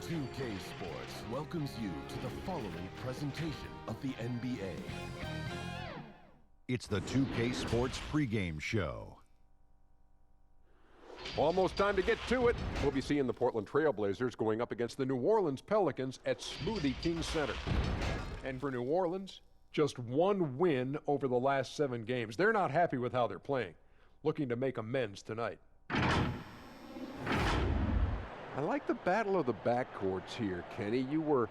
2K Sports welcomes you to the following presentation of the NBA. It's the 2K Sports pregame show. Almost time to get to it. We'll be seeing the Portland Trailblazers going up against the New Orleans Pelicans at Smoothie King Center. And for New Orleans, just one win over the last 7 games. They're not happy with how they're playing, looking to make amends tonight. I like the battle of the backcourts here, Kenny. You were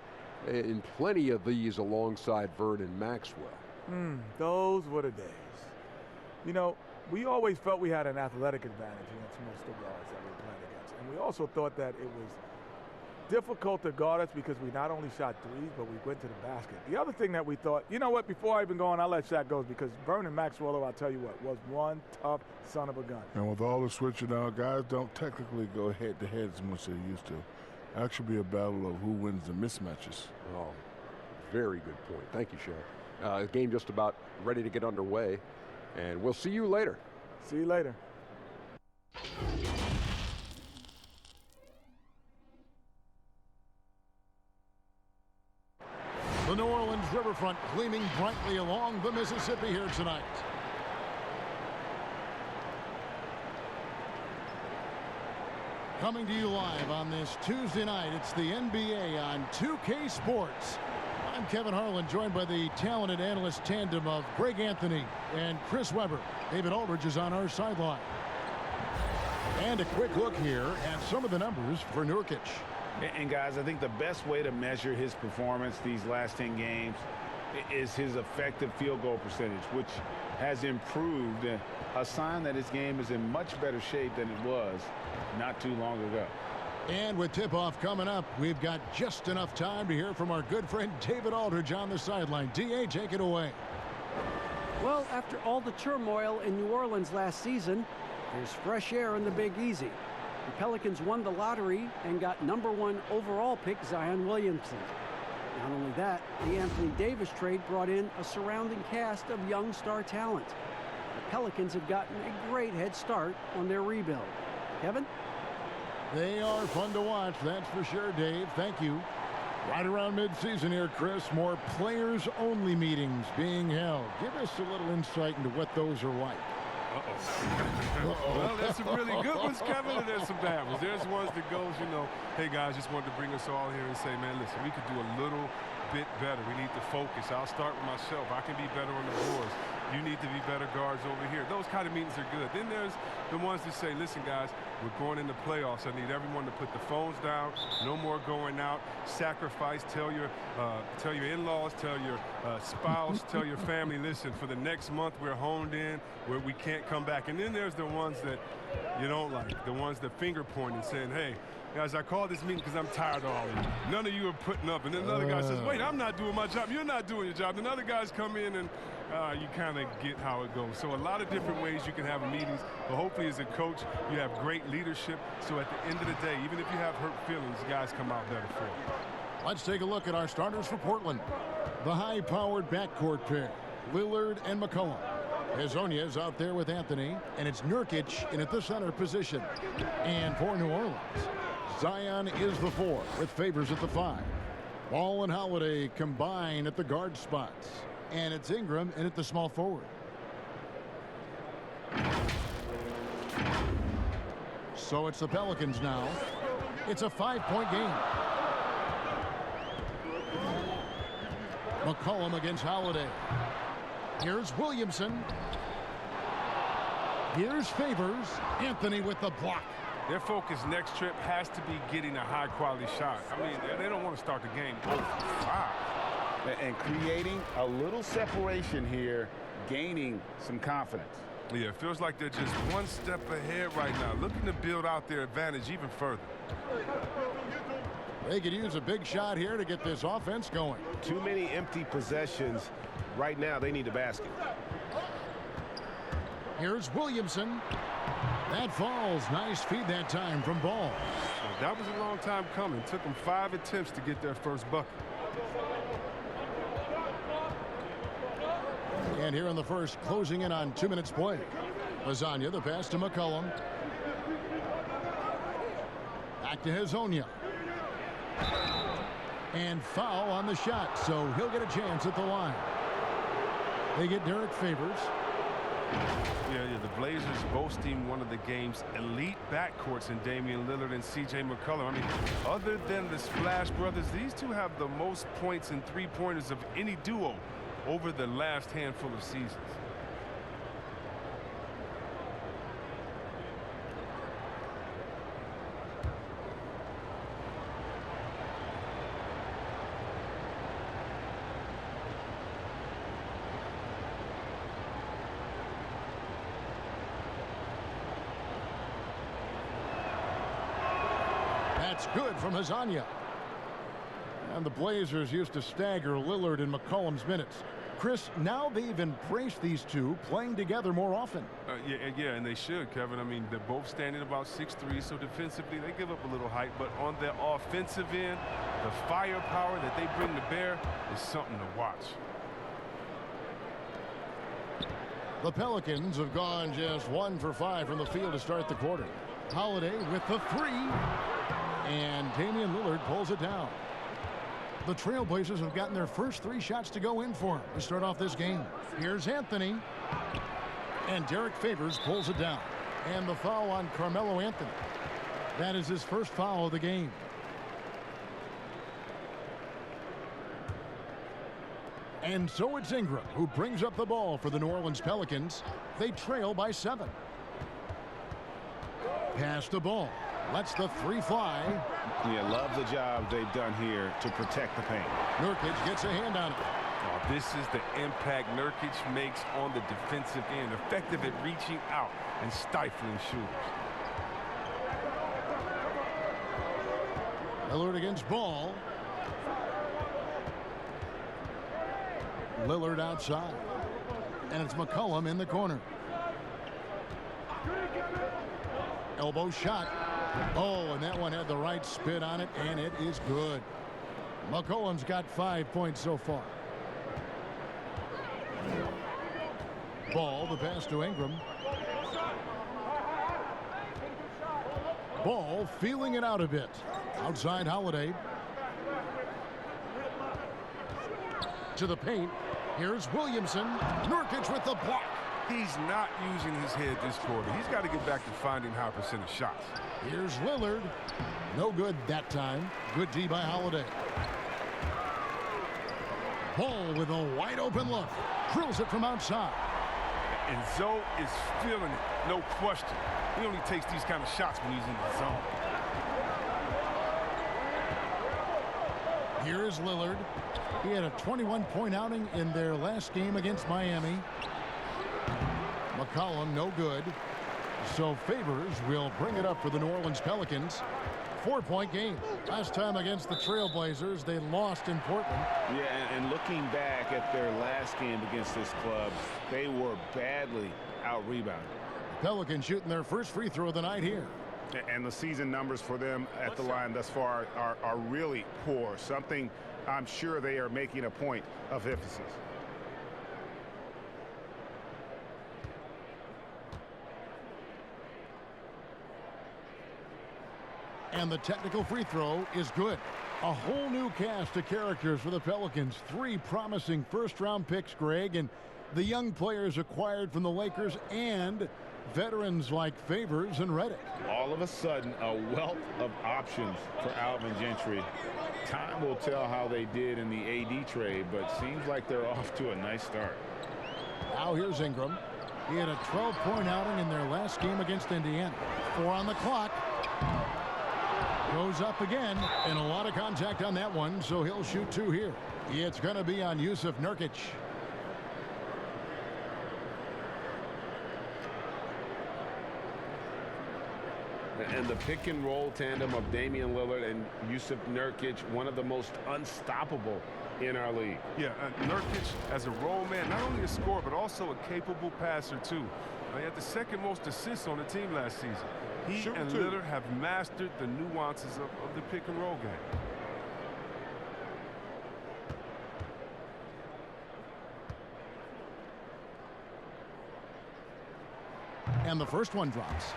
in plenty of these alongside Vernon Maxwell. Those were the days. You know, we always felt we had an athletic advantage against most of the guards that we were playing against. And we also thought that it was difficult to guard us because we not only shot threes, but we went to the basket. The other thing that we thought, you know what, before I even go on, I'll let Shaq go because Vernon Maxwell, I'll tell you what, was one tough son of a gun. And with all the switching out, guys don't technically go head-to-head as much as they used to. Actually be a battle of who wins the mismatches. Oh, very good point. Thank you, Shaq. The game just about ready to get underway, and we'll see you later. See you later. The New Orleans riverfront gleaming brightly along the Mississippi here tonight. Coming to you live on this Tuesday night, it's the NBA on 2K Sports. I'm Kevin Harlan, joined by the talented analyst tandem of Greg Anthony and Chris Webber. David Aldridge is on our sideline. And a quick look here at some of the numbers for Nurkic. And guys, I think the best way to measure his performance these last 10 games is his effective field goal percentage, which has improved, a sign that his game is in much better shape than it was not too long ago. And with tip-off coming up, we've got just enough time to hear from our good friend David Aldridge on the sideline. D.A., take it away. Well, after all the turmoil in New Orleans last season, there's fresh air in the Big Easy. The Pelicans won the lottery and got #1 overall pick Zion Williamson. Not only that, the Anthony Davis trade brought in a surrounding cast of young star talent. The Pelicans have gotten a great head start on their rebuild. Kevin? They are fun to watch, that's for sure, Dave. Thank you. Right around midseason here, Chris, more players-only meetings being held. Give us a little insight into what those are like. Well, there's some really good ones, Kevin, and there's some bad ones. There's ones that goes, you know, hey, guys, just wanted to bring us all here and say, man, listen, we could do a little bit better. We need to focus. I'll start with myself. I can be better on the boards. You need to be better guards over here. Those kind of meetings are good. Then there's the ones that say, listen, guys, we're going into playoffs. I need everyone to put the phones down. No more going out. Sacrifice. Tell your in-laws, tell your spouse, tell your family, listen, for the next month we're honed in where we can't come back. And then there's the ones that you don't like, the ones that finger pointing, saying, hey, guys, I called this meeting because I'm tired of all of you. None of you are putting up. And then another guy says, wait, I'm not doing my job. You're not doing your job. And other guys come in and you kind of get how it goes. So a lot of different ways you can have meetings. But hopefully as a coach, you have great leadership. So at the end of the day, even if you have hurt feelings, guys come out better for you. Let's take a look at our starters for Portland. The high-powered backcourt pair, Lillard and McCollum. Hazonia is out there with Anthony, and it's Nurkic in at the center position. And for New Orleans, Zion is the 4 with Favors at the 5. Ball and Holiday combine at the guard spots. And it's Ingram in at the small forward. So it's the Pelicans now. It's a 5-point game. McCollum against Holiday. Here's Williamson. Here's Favors. Anthony with the block. Their focus next trip has to be getting a high-quality shot. I mean, they don't want to start the game 0-5. And creating a little separation here, gaining some confidence. Yeah, it feels like they're just one step ahead right now, looking to build out their advantage even further. They could use a big shot here to get this offense going. Too many empty possessions. Right now, they need a basket. Here's Williamson. That falls. Nice feed that time from Ball. Well, that was a long time coming. Took them 5 attempts to get their first bucket. And here in the first, closing in on 2 minutes play. Lasagna, the pass to McCollum. Back to Hazonia. And foul on the shot, so he'll get a chance at the line. They get Derek Favors. Yeah, the Blazers boasting one of the game's elite backcourts in Damian Lillard and C.J. McCollum. I mean, other than the Splash Brothers, these two have the most points and three-pointers of any duo over the last handful of seasons. That's good from Hazanya. And the Blazers used to stagger Lillard and McCollum's minutes. Chris, now they've embraced these two playing together more often. Yeah, and they should, Kevin. I mean, they're both standing about 6'3", so defensively they give up a little height. But on the offensive end, the firepower that they bring to bear is something to watch. The Pelicans have gone just 1 for 5 from the field to start the quarter. Holiday with the three. And Damian Lillard pulls it down. The Trailblazers have gotten their first 3 shots to go in for him to start off this game. Here's Anthony. And Derek Favors pulls it down. And the foul on Carmelo Anthony. That is his first foul of the game. And so it's Ingram who brings up the ball for the New Orleans Pelicans. They trail by 7. Pass the ball. Lets the three fly. Yeah, love the job they've done here to protect the paint. Nurkic gets a hand on it. Oh, this is the impact Nurkic makes on the defensive end. Effective at reaching out and stifling shooters. Lillard against Ball. Lillard outside. And it's McCollum in the corner. Elbow shot. Oh, and that one had the right spin on it, and it is good. McCollum's got 5 points so far. Ball, the pass to Ingram. Ball feeling it out a bit. Outside Holiday. To the paint. Here's Williamson. Nurkic with the block. He's not using his head this quarter. He's got to get back to finding high percentage shots. Here's Lillard. No good that time. Good D by Holiday. Ball with a wide open look. Drills it from outside. And Zoe is feeling it, no question. He only takes these kind of shots when he's in the zone. Here's Lillard. He had a 21-point outing in their last game against Miami. McCollum, no good. So Favors will bring it up for the New Orleans Pelicans. 4-point game. Last time against the Trailblazers, they lost in Portland. Yeah, and looking back at their last game against this club, they were badly out-rebounded. Pelicans shooting their first free throw of the night here. And the season numbers for them at the line thus far are really poor. Something I'm sure they are making a point of emphasis. And the technical free throw is good. A whole new cast of characters for the Pelicans. 3 promising first-round picks, Greg, and the young players acquired from the Lakers and veterans like Favors and Redick. All of a sudden, a wealth of options for Alvin Gentry. Time will tell how they did in the AD trade, but seems like they're off to a nice start. Now here's Ingram. He had a 12-point outing in their last game against Indiana. 4 on the clock. Goes up again, and a lot of contact on that one, so he'll shoot 2 here. It's going to be on Yusuf Nurkic. And the pick and roll tandem of Damian Lillard and Yusuf Nurkic, one of the most unstoppable in our league. Yeah, Nurkic as a role man, not only a scorer, but also a capable passer too. He had the second most assists on the team last season. He and Lillard have mastered the nuances of the pick and roll game. And the first one drops.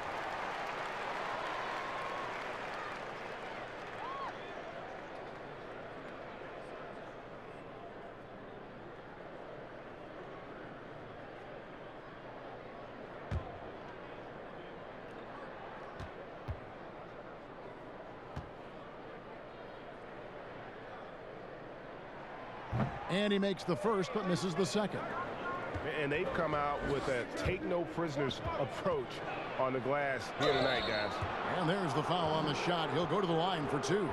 And he makes the first but misses the second. And they've come out with a take-no-prisoners approach on the glass here tonight, guys. And there's the foul on the shot. He'll go to the line for two.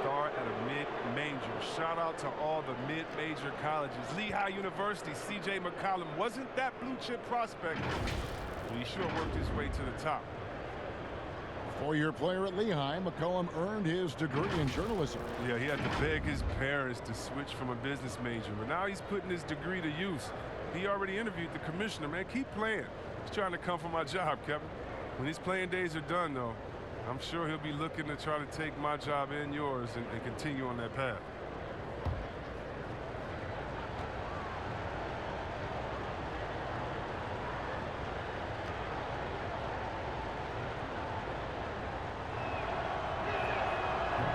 Start at a mid-major. Shout out to all the mid-major colleges. Lehigh University, C.J. McCollum wasn't that blue-chip prospect, but he sure worked his way to the top. Four-year player at Lehigh, McCollum earned his degree in journalism. Yeah, he had to beg his parents to switch from a business major, but now he's putting his degree to use. He already interviewed the commissioner, man. Keep playing. He's trying to come for my job, Kevin. When his playing days are done, though, I'm sure he'll be looking to try to take my job and yours and continue on that path.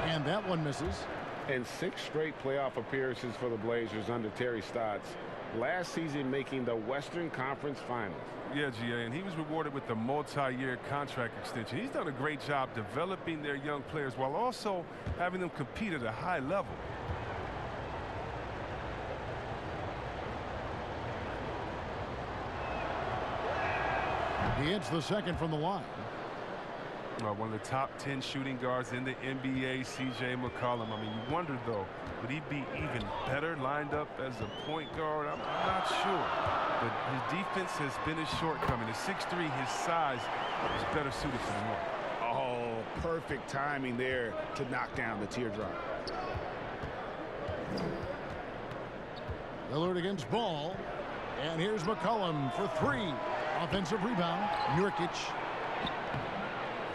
And that one misses. And 6 straight playoff appearances for the Blazers under Terry Stotts. Last season making the Western Conference Finals. Yeah, GA, and he was rewarded with the multi-year contract extension. He's done a great job developing their young players while also having them compete at a high level. He hits the second from the line. One of the top 10 shooting guards in the NBA, C.J. McCollum. I mean, you wonder, though, would he be even better lined up as a point guard? I'm not sure. But his defense has been his shortcoming. At 6'3", his size is better suited for the role. Oh, perfect timing there to knock down the teardrop. Lillard against Ball. And here's McCollum for 3. Offensive rebound, Nurkic.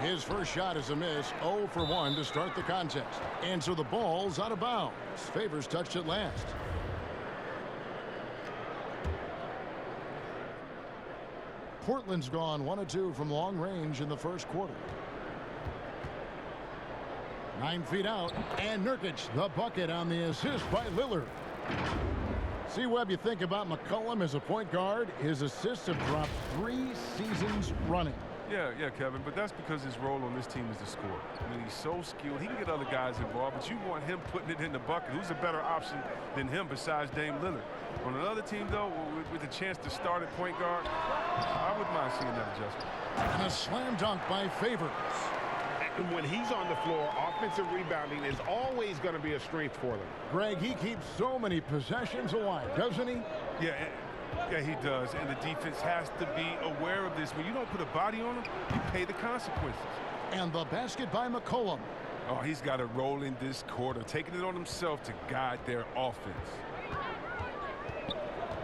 His first shot is a miss, 0 for 1 to start the contest. And so the ball's out of bounds. Favors touched it last. Portland's gone 1 of 2 from long range in the first quarter. 9 feet out, and Nurkic, the bucket on the assist by Lillard. See, Webb, you think about McCollum as a point guard. His assists have dropped 3 seasons running. Yeah, Kevin, but that's because his role on this team is to score. I mean, he's so skilled. He can get other guys involved, but you want him putting it in the bucket. Who's a better option than him besides Dame Lillard? On another team, though, with a chance to start at point guard, I wouldn't mind seeing that adjustment. And a slam dunk by Favors. And when he's on the floor, offensive rebounding is always going to be a strength for them. Greg, he keeps so many possessions alive, doesn't he? Yeah, he does, and the defense has to be aware of this. When you don't put a body on him, you pay the consequences. And the basket by McCollum. Oh, he's got a role in this quarter, taking it on himself to guide their offense.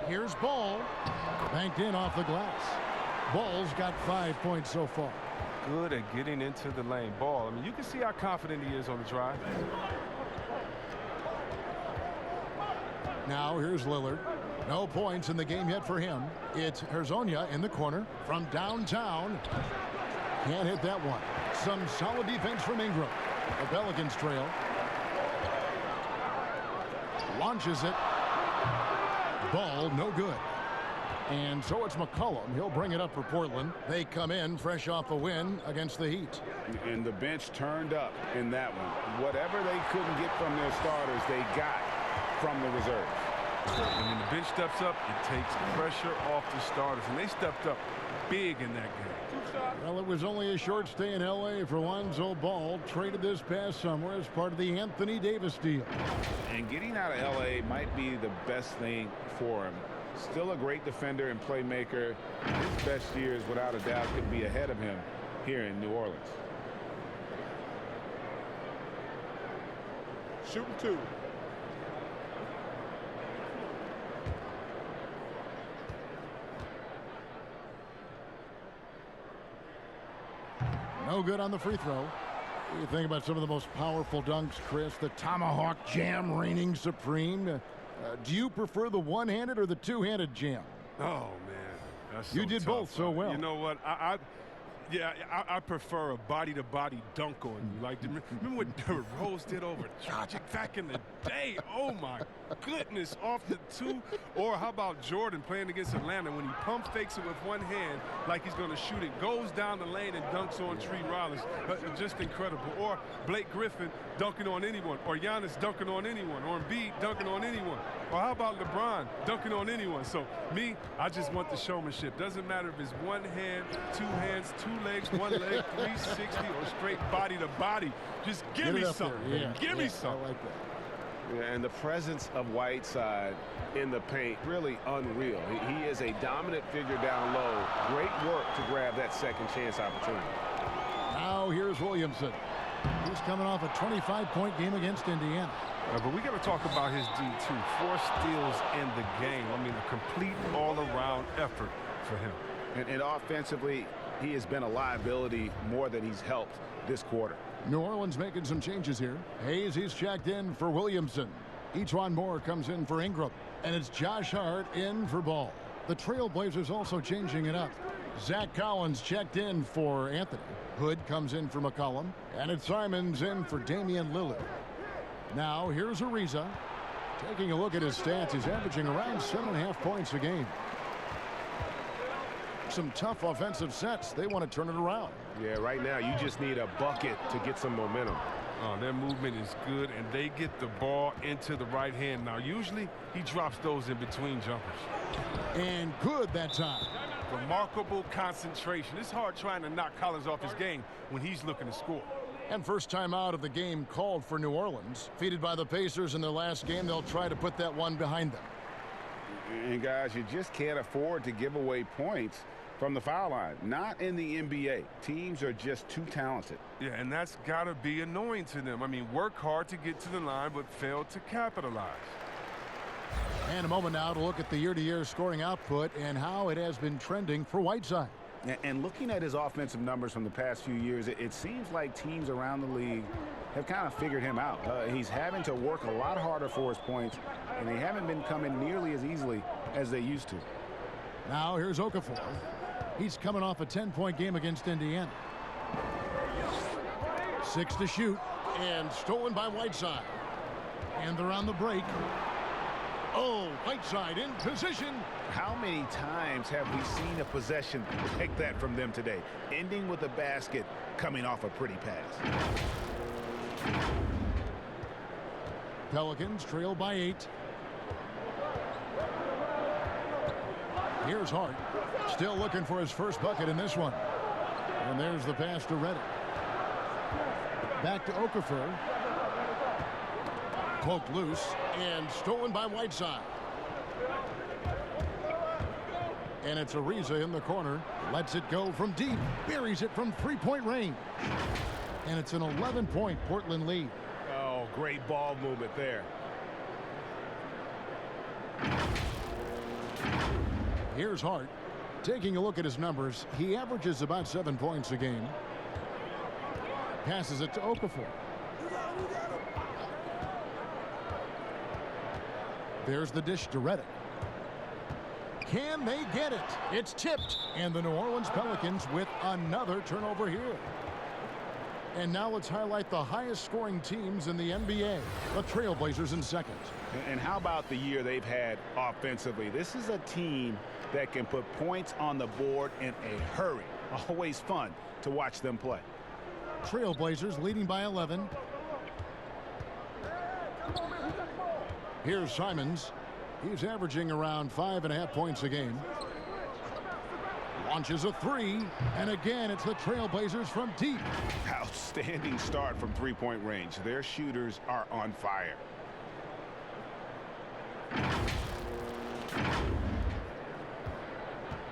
Here's Ball. Banked in off the glass. Ball's got 5 points so far. Good at getting into the lane. Ball, I mean, you can see how confident he is on the drive. Now here's Lillard. No points in the game yet for him. It's Hezonja in the corner from downtown. Can't hit that one. Some solid defense from Ingram. The Pelicans trail. Launches it. Ball no good. And so it's McCollum. He'll bring it up for Portland. They come in fresh off a win against the Heat. And the bench turned up in that one. Whatever they couldn't get from their starters, they got from the reserves. And when the bench steps up, it takes pressure off the starters. And they stepped up big in that game. Well, it was only a short stay in L.A. for Lonzo Ball, traded this past summer as part of the Anthony Davis deal. And getting out of L.A. might be the best thing for him. Still a great defender and playmaker. His best years, without a doubt, could be ahead of him here in New Orleans. Shooting 2. No good on the free throw. You think about some of the most powerful dunks, Chris. The tomahawk jam reigning supreme. Do you prefer the one-handed or the two-handed jam? Oh, man. That's You so did tough. both so well. You know what? Yeah, I prefer a body-to-body dunk on you. Like, remember what Derrick Rose did over Dragic back in the day? Oh, my goodness, off the two. Or how about Jordan playing against Atlanta when he pump fakes it with one hand like he's going to shoot it, goes down the lane and dunks on Tree Rollins. Just incredible. Or Blake Griffin dunking on anyone, or Giannis dunking on anyone, or Embiid dunking on anyone. Or how about LeBron dunking on anyone? So, me, I just want the showmanship. Doesn't matter if it's one hand, two hands, two legs, one leg, 360, or straight body to body. Just give me something. Yeah. Give me something. I like that. Yeah, and the presence of Whiteside in the paint, really unreal. He is a dominant figure down low. Great work to grab that second chance opportunity. Now here's Williamson. He's coming off a 25-point game against Indiana. But we got to talk about his D2. 4 steals in the game. I mean, a complete all-around effort for him. And offensively, he has been a liability more than he's helped this quarter. New Orleans making some changes here. Hayes, he's checked in for Williamson. E'Twaun Moore comes in for Ingram. And it's Josh Hart in for Ball. The Trailblazers also changing it up. Zach Collins checked in for Anthony. Hood comes in for McCollum. And it's Simons in for Damian Lillard. Now here's Ariza. Taking a look at his stats, he's averaging around 7.5 points a game. Some tough offensive sets. They want to turn it around. Yeah, right now you just need a bucket to get some momentum. Oh, their movement is good, and they get the ball into the right hand. Now, usually he drops those in between jumpers. And good that time. Remarkable concentration. It's hard trying to knock Collins off his game when he's looking to score. And first time out of the game called for New Orleans. Defeated by the Pacers in their last game, they'll try to put that one behind them. And guys, you just can't afford to give away points from the foul line. Not in the NBA. Teams are just too talented. Yeah, and that's got to be annoying to them. I mean, work hard to get to the line, but fail to capitalize. And a moment now to look at the year-to-year scoring output and how it has been trending for Whiteside. And looking at his offensive numbers from the past few years, it seems like teams around the league have kind of figured him out. He's having to work a lot harder for his points, and they haven't been coming nearly as easily as they used to. Now here's Okafor. He's coming off a 10-point game against Indiana. 6 to shoot, and stolen by Whiteside. And they're on the break. Oh, Whiteside in position. How many times have we seen a possession like that from them today, ending with a basket coming off a pretty pass? Pelicans trail by 8. Here's Hart. Still looking for his first bucket in this one. And there's the pass to Reddick. Back to Okafor. Poked loose and stolen by Whiteside. And it's Ariza in the corner. Lets it go from deep. Buries it from 3-point range. And it's an 11-point Portland lead. Oh, great ball movement there. Here's Hart. Taking a look at his numbers, he averages about 7 points a game. Passes it to Okafor. There's the dish to Reddick. Can they get it? It's tipped. And the New Orleans Pelicans with another turnover here. And now let's highlight the highest scoring teams in the NBA. The Trailblazers in second. And how about the year they've had offensively? This is a team that can put points on the board in a hurry. Always fun to watch them play. Trailblazers leading by 11. Here's Simons. He's averaging around 5.5 points a game. Launches a 3, and again it's the Trailblazers from deep. Outstanding start from 3-point range. Their shooters are on fire.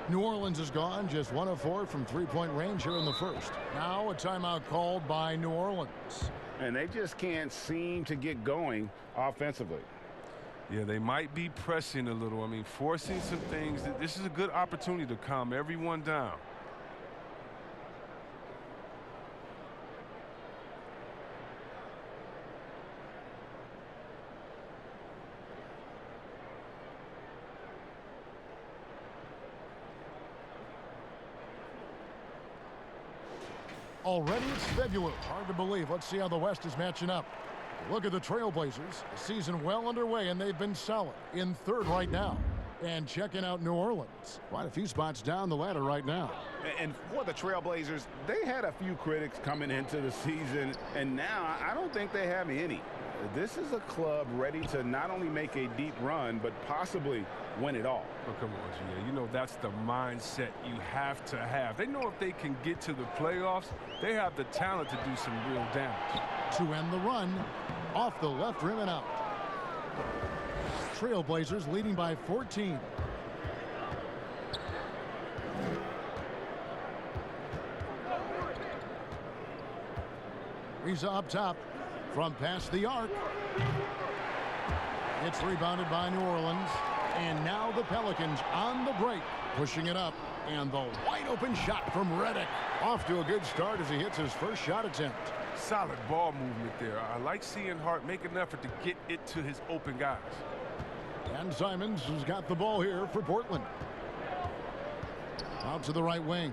New Orleans is gone, just 1 of 4 from 3-point range here in the first. Now a timeout called by New Orleans. And they just can't seem to get going offensively. Yeah, they might be pressing a little. I mean, forcing some things. This is a good opportunity to calm everyone down. Already it's February. Hard to believe. Let's see how the West is matching up. Look at the Trailblazers. The season well underway, and they've been solid. In third right now. And checking out New Orleans. Quite a few spots down the ladder right now. And for the Trailblazers, they had a few critics coming into the season, and now I don't think they have any. This is a club ready to not only make a deep run, but possibly win it all. Oh, come on, G.A. You know that's the mindset you have to have. They know if they can get to the playoffs, they have the talent to do some real damage. To end the run, off the left rim and out. Trailblazers leading by 14. Riza up top from past the arc. It's rebounded by New Orleans. And now the Pelicans on the break, pushing it up. And the wide open shot from Redick. Off to a good start as he hits his first shot attempt. Solid ball movement there. I like seeing Hart make an effort to get it to his open guys. And Simons has got the ball here for Portland. Out to the right wing.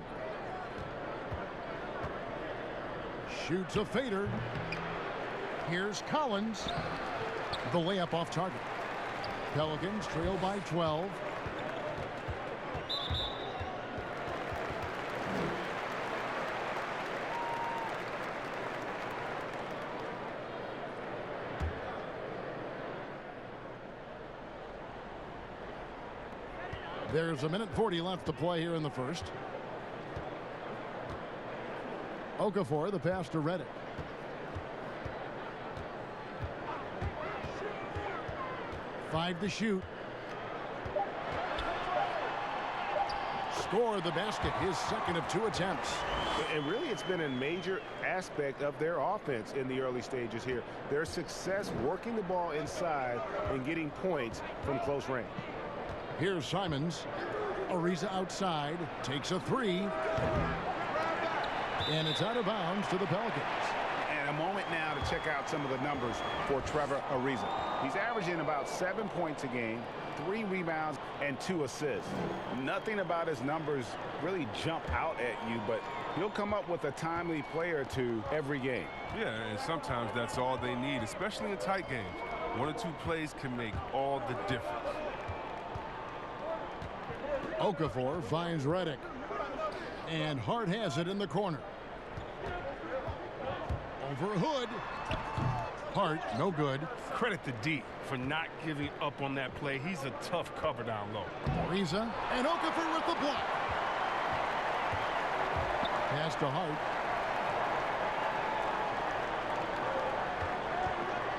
Shoots a fader. Here's Collins. The layup off target. Pelicans trail by 12. There's a minute 40 left to play here in the first. Okafor, the pass to Redick. Five to shoot. Score the basket, his second of 2 attempts. And really, it's been a major aspect of their offense in the early stages here. Their success working the ball inside and getting points from close range. Here's Simons. Ariza outside, takes a 3. And it's out of bounds to the Pelicans. And a moment now to check out some of the numbers for Trevor Ariza. He's averaging about 7 points a game, 3 rebounds, and 2 assists. Nothing about his numbers really jump out at you, but he'll come up with a timely play or two every game. Yeah, and sometimes that's all they need, especially in tight games. 1 or 2 plays can make all the difference. Okafor finds Redick. And Hart has it in the corner. Over Hood. Hart, no good. Credit to D for not giving up on that play. He's a tough cover down low. Ariza and Okafor with the block. Pass to Hart.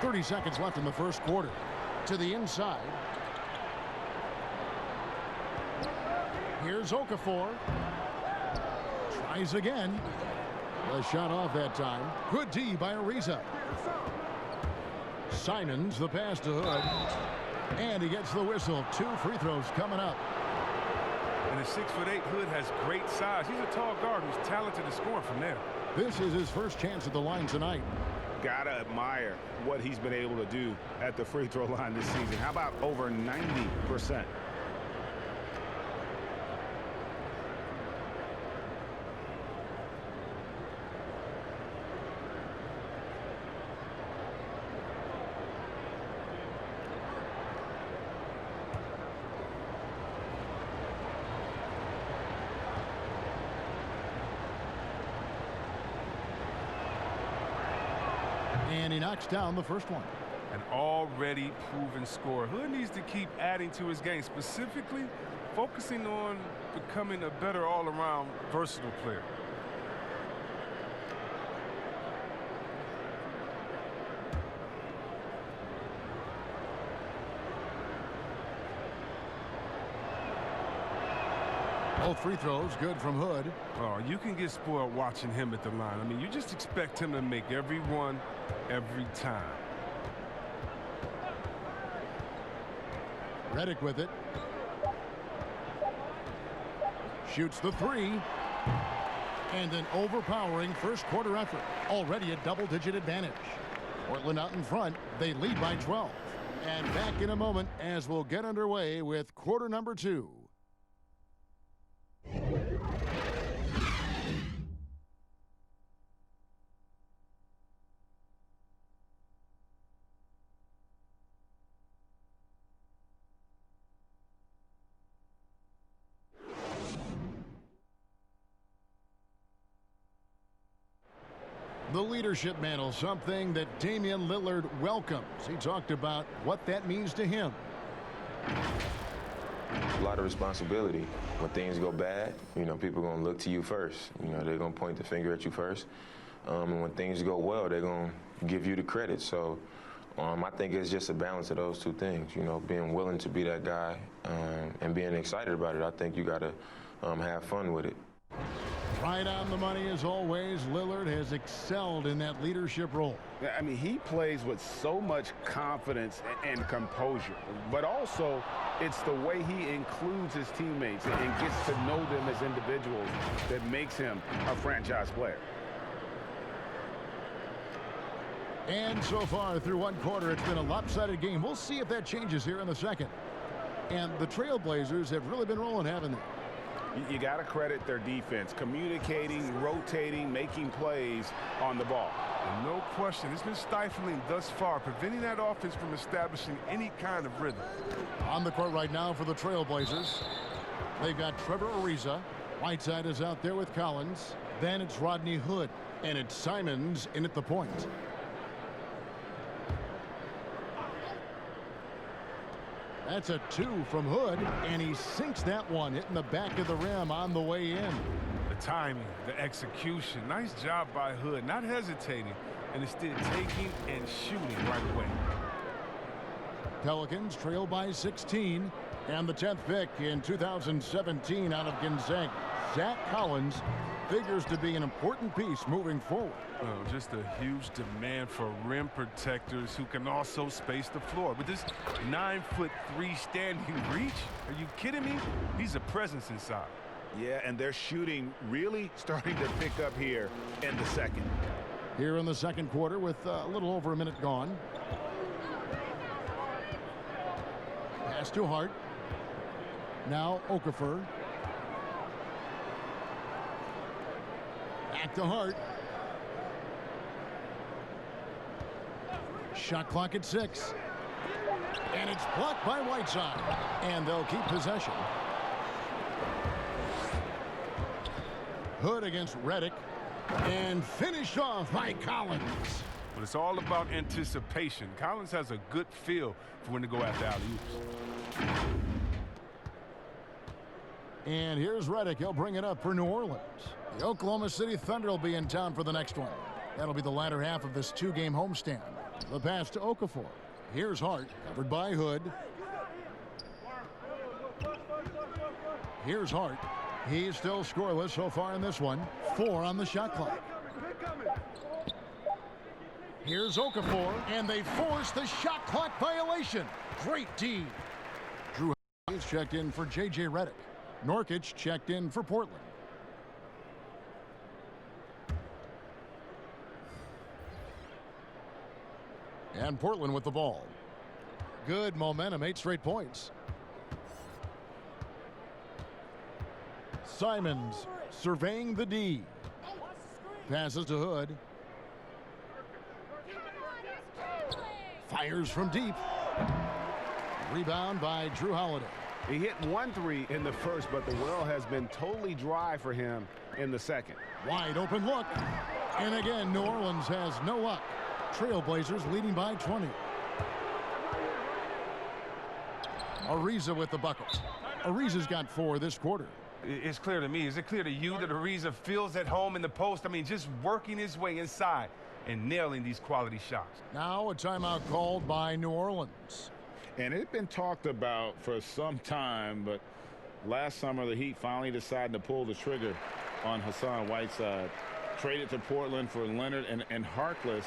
30 seconds left in the first quarter. To the inside. Here's Okafor. Tries again. The shot off that time. Good D by Ariza. Simons, the pass to Hood. And he gets the whistle. 2 free throws coming up. And the 6'8" Hood has great size. He's a tall guard who's talented at scoring from there. This is his first chance at the line tonight. Gotta admire what he's been able to do at the free throw line this season. How about over 90%? And he knocks down the first one. An already proven scorer. Hood needs to keep adding to his game, specifically focusing on becoming a better all-around versatile player. Both free throws good from Hood. Oh, you can get spoiled watching him at the line. I mean, you just expect him to make every one, every time. Redick with it. Shoots the 3. And an overpowering first quarter effort. Already a double-digit advantage. Portland out in front. They lead by 12. And back in a moment as we'll get underway with quarter number 2. The leadership mantle, something that Damian Lillard welcomes. He talked about what that means to him. A lot of responsibility. When things go bad, you know, people are going to look to you first. You know, they're going to point the finger at you first. And when things go well, they're going to give you the credit. So I think it's just a balance of those two things, you know, being willing to be that guy and being excited about it. I think you got to have fun with it. Right on the money as always. Lillard has excelled in that leadership role. I mean, he plays with so much confidence and composure, but also it's the way he includes his teammates and gets to know them as individuals that makes him a franchise player. And so far through one quarter, it's been a lopsided game. We'll see if that changes here in the second. And the Trailblazers have really been rolling, haven't they? You got to credit their defense, communicating, rotating, making plays on the ball. And no question, it's been stifling thus far, preventing that offense from establishing any kind of rhythm. On the court right now for the Trailblazers, they've got Trevor Ariza. Whiteside is out there with Collins. Then it's Rodney Hood. And it's Simons in at the point. That's a 2 from Hood, and he sinks that one, hitting the back of the rim on the way in. The timing, the execution, nice job by Hood, not hesitating, and instead taking and shooting right away. Pelicans trail by 16, and the 10th pick in 2017 out of Gonzaga. Zach Collins figures to be an important piece moving forward. Well, just a huge demand for rim protectors who can also space the floor. With this 9'3" standing reach, are you kidding me? He's a presence inside. Yeah, and their shooting really starting to pick up here in the second. Here in the second quarter with a little over a minute gone. Pass to Hart. Now Okafor. Back to Hart. Shot clock at 6. And it's blocked by Whiteside. And they'll keep possession. Hood against Redick. And finished off by Collins. But it's all about anticipation. Collins has a good feel for when to go after alley-oops. And here's Redick. He'll bring it up for New Orleans. The Oklahoma City Thunder will be in town for the next one. That'll be the latter half of this two-game homestand. The pass to Okafor. Here's Hart, covered by Hood. Here's Hart. He's still scoreless so far in this one. 4 on the shot clock. Here's Okafor, and they force the shot clock violation. Great D. Drew Hayes checked in for J.J. Redick. Nurkic checked in for Portland. And Portland with the ball. Good momentum, 8 straight points. Simons surveying the D. Passes to Hood. Fires from deep. Rebound by Drew Holiday. He hit 1 3 in the first, but the well has been totally dry for him in the second. Wide open look. And again, New Orleans has no luck. Trailblazers leading by 20. Ariza with the bucket. Ariza's got 4 this quarter. It's clear to me. Is it clear to you that Ariza feels at home in the post? I mean, just working his way inside and nailing these quality shots. Now a timeout called by New Orleans. And it's been talked about for some time, but last summer the Heat finally decided to pull the trigger on Hassan Whiteside. Traded to Portland for Leonard and Harkless.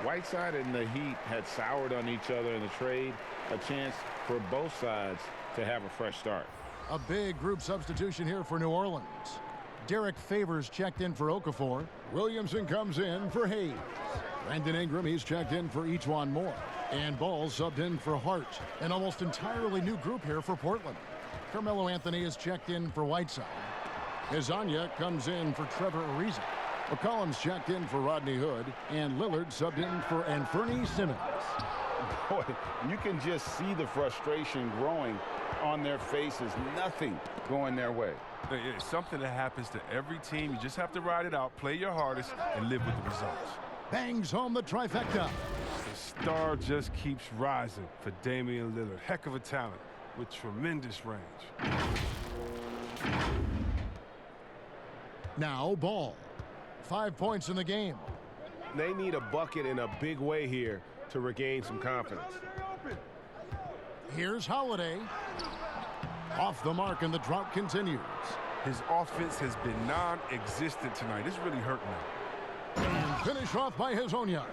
Whiteside and the Heat had soured on each other in the trade. A chance for both sides to have a fresh start. A big group substitution here for New Orleans. Derek Favors checked in for Okafor. Williamson comes in for Hayes. Brandon Ingram, he's checked in for E'Twaun Moore. And Ball subbed in for Hart. An almost entirely new group here for Portland. Carmelo Anthony is checked in for Whiteside. Hezonja comes in for Trevor Ariza. McCollum's checked in for Rodney Hood. And Lillard subbed in for Anthony Simmons. boy, you can just see the frustration growing on their faces. Nothing going their way. It's something that happens to every team. You just have to ride it out, play your hardest, and live with the results. Bangs home the trifecta. The star just keeps rising for Damian Lillard. Heck of a talent with tremendous range. Now Ball. 5 points in the game. They need a bucket in a big way here to regain some confidence. Here's Holiday. Off the mark, and the drought continues. His offense has been non-existent tonight. It's really hurting him. And finish off by Hezonja.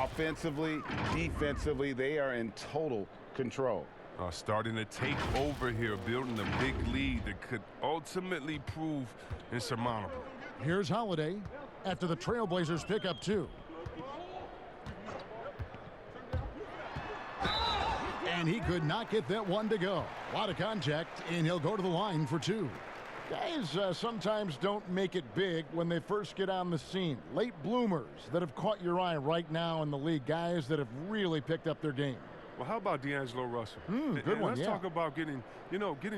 Offensively, defensively, they are in total control. Starting to take over here, building a big lead that could ultimately prove insurmountable. Here's Holiday after the Trailblazers pick up 2. And he could not get that one to go. A lot of contact, and he'll go to the line for 2. Guys sometimes don't make it big when they first get on the scene. Late bloomers that have caught your eye right now in the league. Guys that have really picked up their game. Well, how about D'Angelo Russell? Good one, Let's talk about getting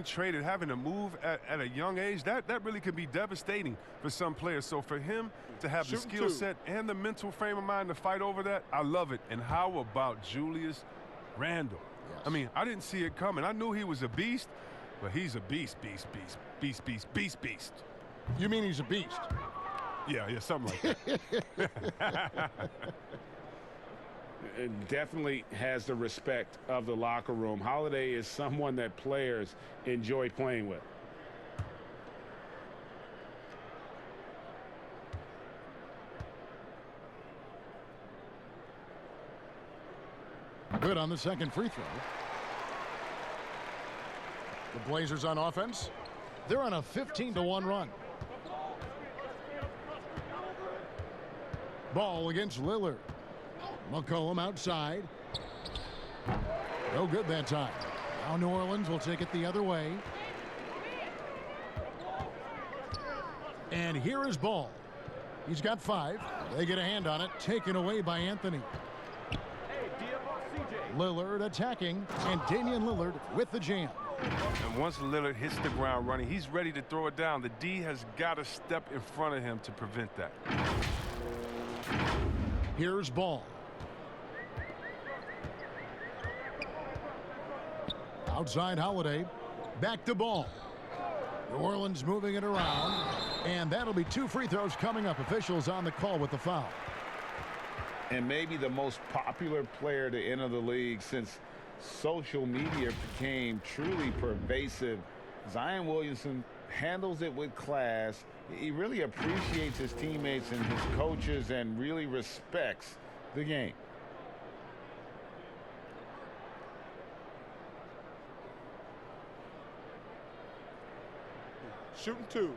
traded, having to move at a young age. That really can be devastating for some players. So for him to have the skill set and the mental frame of mind to fight over that, I love it. And how about Julius Randle? Yes. I mean, I didn't see it coming. I knew he was a beast, but he's a beast. You mean he's a beast? Yeah, something like that. It definitely has the respect of the locker room. Holiday is someone that players enjoy playing with. Good on the second free throw. The Blazers on offense. They're on a 15-1 run. Ball against Lillard. McCollum outside. No good that time. Now New Orleans will take it the other way. And here is Ball. He's got 5. They get a hand on it. Taken away by Anthony. Lillard attacking, and Damian Lillard with the jam. And once Lillard hits the ground running, he's ready to throw it down. The D has got to step in front of him to prevent that. Here's Ball. Outside Holiday. Back to Ball. New Orleans moving it around. And that'll be 2 free throws coming up. Officials on the call with the foul. And maybe the most popular player to enter the league since social media became truly pervasive. Zion Williamson handles it with class. He really appreciates his teammates and his coaches and really respects the game. Shooting 2.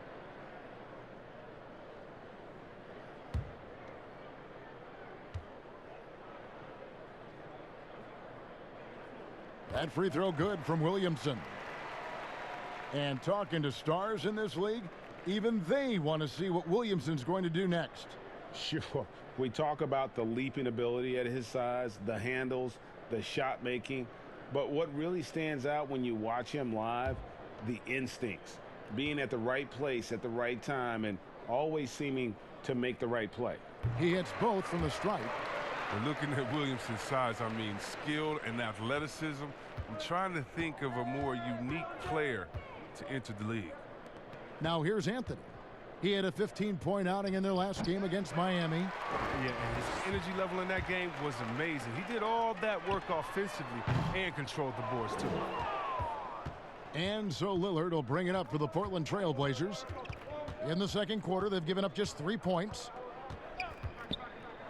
That free throw good from Williamson. And talking to stars in this league, even they want to see what Williamson's going to do next. Sure. We talk about the leaping ability at his size, the handles, the shot making. But what really stands out when you watch him live, the instincts. Being at the right place at the right time and always seeming to make the right play. He hits both from the stripe. And looking at Williamson's size, I mean skill and athleticism. I'm trying to think of a more unique player to enter the league. Now here's Anthony. He had a 15-point outing in their last game against Miami. Yeah, and his energy level in that game was amazing. He did all that work offensively and controlled the boards too. And so Lillard will bring it up for the Portland Trailblazers. In the second quarter, they've given up just 3 points.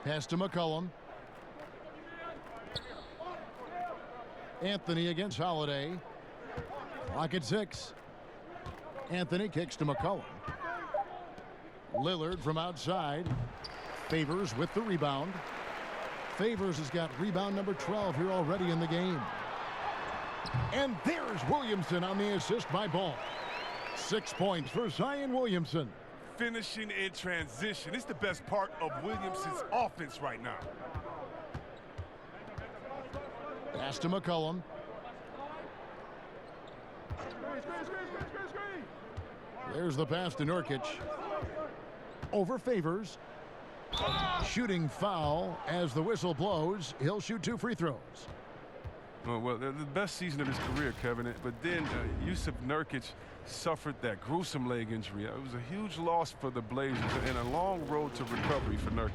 Pass to McCollum. Anthony against Holiday. Clock at 6. Anthony kicks to McCollum. Lillard from outside. Favors with the rebound. Favors has got rebound number 12 here already in the game. And there's Williamson on the assist by Ball. 6 points for Zion Williamson. Finishing in transition. It's the best part of Williamson's offense right now. Pass to McCollum. There's the pass to Nurkic. Over Favors. Shooting foul as the whistle blows. He'll shoot 2 free throws. Well, the best season of his career, Kevin. But then Jusuf Nurkic suffered that gruesome leg injury. It was a huge loss for the Blazers and a long road to recovery for Nurkic.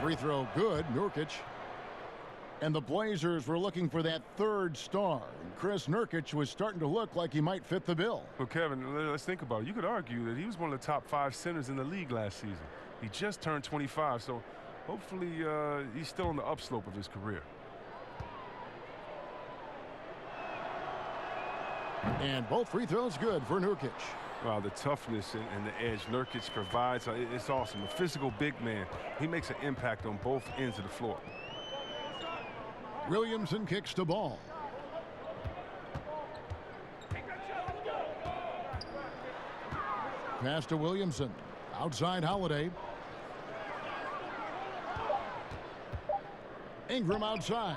Free throw good, Nurkic. And the Blazers were looking for that 3rd star. And Chris Nurkic was starting to look like he might fit the bill. Well, Kevin, let's think about it. You could argue that he was one of the top 5 centers in the league last season. He just turned 25, so hopefully he's still on the upslope of his career. And both free throws good for Nurkic. Wow, the toughness and the edge Nurkic provides, it's awesome. A physical big man. He makes an impact on both ends of the floor. Williamson kicks the ball. Pass to Williamson. Outside Holiday. Ingram outside.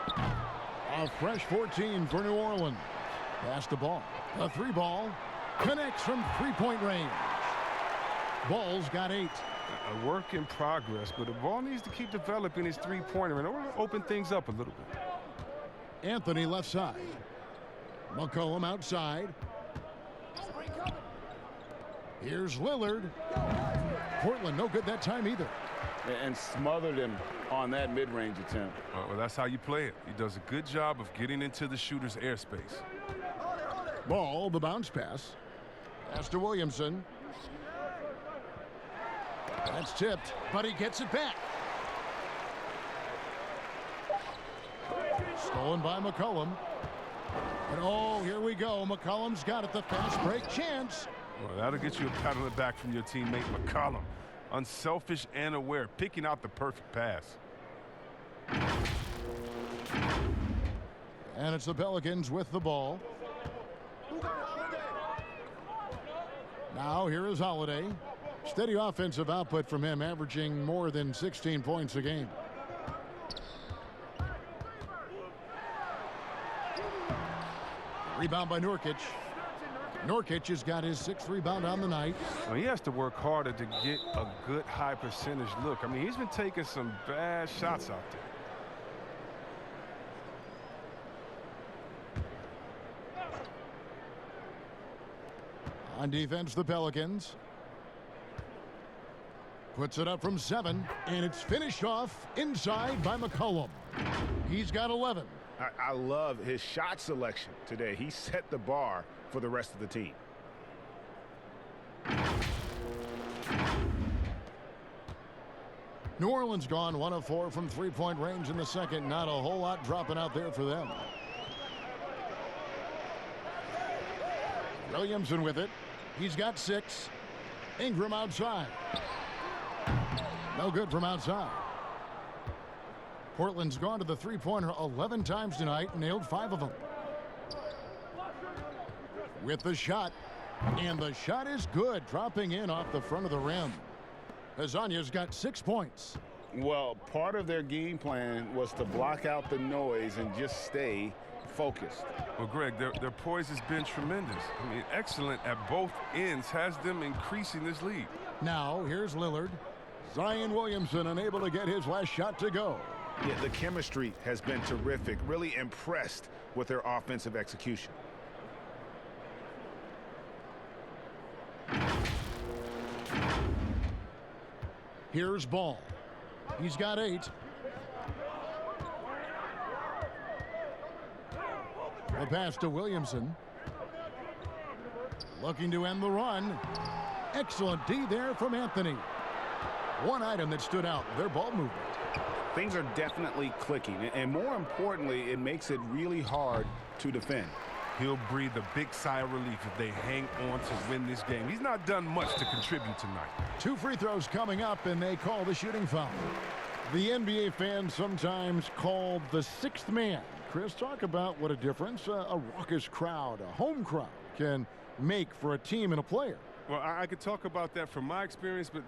A fresh 14 for New Orleans. Pass the ball. A 3 ball. Connects from 3-point range. Ball's got 8. A work in progress, but the ball needs to keep developing his 3-pointer in order to open things up a little bit. Anthony left side. McCollum outside. Here's Lillard. Portland no good that time either. And smothered him on that mid-range attempt. Well, that's how you play it. He does a good job of getting into the shooter's airspace. Ball, the bounce pass. Pass to Williamson. That's tipped, but he gets it back. Stolen by McCollum. And oh, here we go. McCollum's got it. The fast break chance. Well, that'll get you a pat on the back from your teammate McCollum. Unselfish and aware, picking out the perfect pass. And it's the Pelicans with the ball. Now here is Holiday. Steady offensive output from him, averaging more than 16 points a game. Rebound by Nurkic. Nurkic has got his 6th rebound on the night. Well, he has to work harder to get a good high percentage look. I mean, he's been taking some bad shots out there. On defense, the Pelicans. Puts it up from 7, and it's finished off inside by McCollum. He's got 11. I love his shot selection today. He set the bar for the rest of the team. New Orleans gone 1 of 4 from 3-point range in the second. Not a whole lot dropping out there for them. Williamson with it. He's got 6. Ingram outside. No good from outside. Portland's gone to the 3-pointer 11 times tonight, nailed 5 of them. With the shot, and the shot is good, dropping in off the front of the rim. Azanya's got 6 points. Well, part of their game plan was to block out the noise and just stay focused. Well, Greg, their poise has been tremendous. I mean, excellent at both ends, has them increasing this lead. Now, here's Lillard. Zion Williamson unable to get his last shot to go. Yeah, the chemistry has been terrific. Really impressed with their offensive execution. Here's Ball. He's got 8. The pass to Williamson. Looking to end the run. Excellent D there from Anthony. One item that stood out, their ball movement. Things are definitely clicking, and more importantly, it makes it really hard to defend. he'll breathe a big sigh of relief if they hang on to win this game. He's not done much to contribute tonight. 2 free throws coming up, and they call the shooting foul. The NBA fans sometimes called the sixth man. Chris, talk about what a difference a raucous crowd, a home crowd, can make for a team and a player. Well, I could talk about that from my experience, but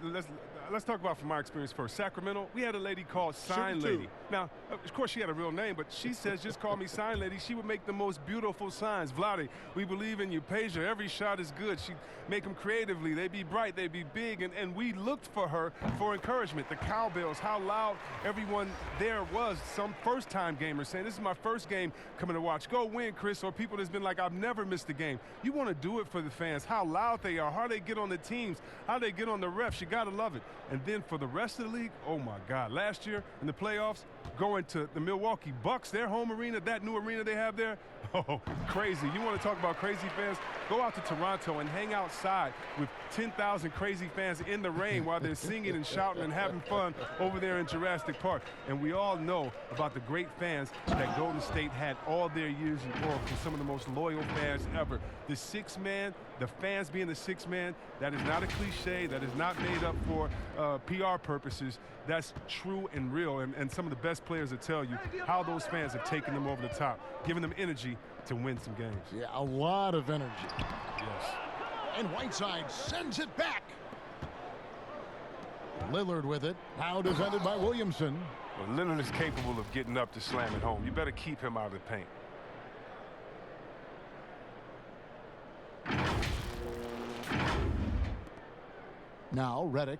let's talk about from my experience first. Sacramento, we had a lady called Sign Lady. Now, of course, she had a real name, but she says, just call me Sign Lady. She would make the most beautiful signs. Vlade, we believe in you. Peja, every shot is good. She'd make them creatively. They'd be bright. They'd be big. And we looked for her for encouragement. The cowbells, how loud everyone there was. Some first-time gamers saying, this is my first game coming to watch. Go win, Chris. Or people that's been like, I've never missed a game. You want to do it for the fans. How loud they are. How they get on the teams. How they get on the refs. You got to love it. And then for the rest of the league, oh, my God. Last year in the playoffs, going to the Milwaukee Bucks, their home arena, that new arena they have there, oh, crazy. You want to talk about crazy fans? Go out to Toronto and hang outside with 10,000 crazy fans in the rain while they're singing and shouting and having fun over there in Jurassic Park. And we all know about the great fans that Golden State had all their years in Oracle, some of the most loyal fans ever. The sixth man, the fans being the sixth man, that is not a cliche. That is not made up for PR purposes. That's true and real. And some of the best players will tell you how those fans have taken them over the top, giving them energy to win some games. Yeah, a lot of energy. Yes. And Whiteside sends it back. Lillard with it. Now defended by Williamson. Well, Lillard is capable of getting up to slam it home. You better keep him out of the paint. Now Redick.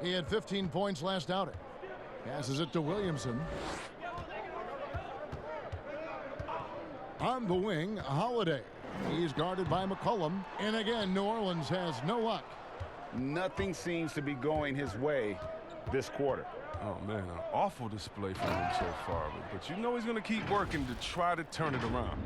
He had 15 points last outing. Passes it to Williamson. On the wing, Holiday. He's guarded by McCollum. And again, New Orleans has no luck. Nothing seems to be going his way this quarter. Oh, man, an awful display from him so far. But you know he's going to keep working to try to turn it around.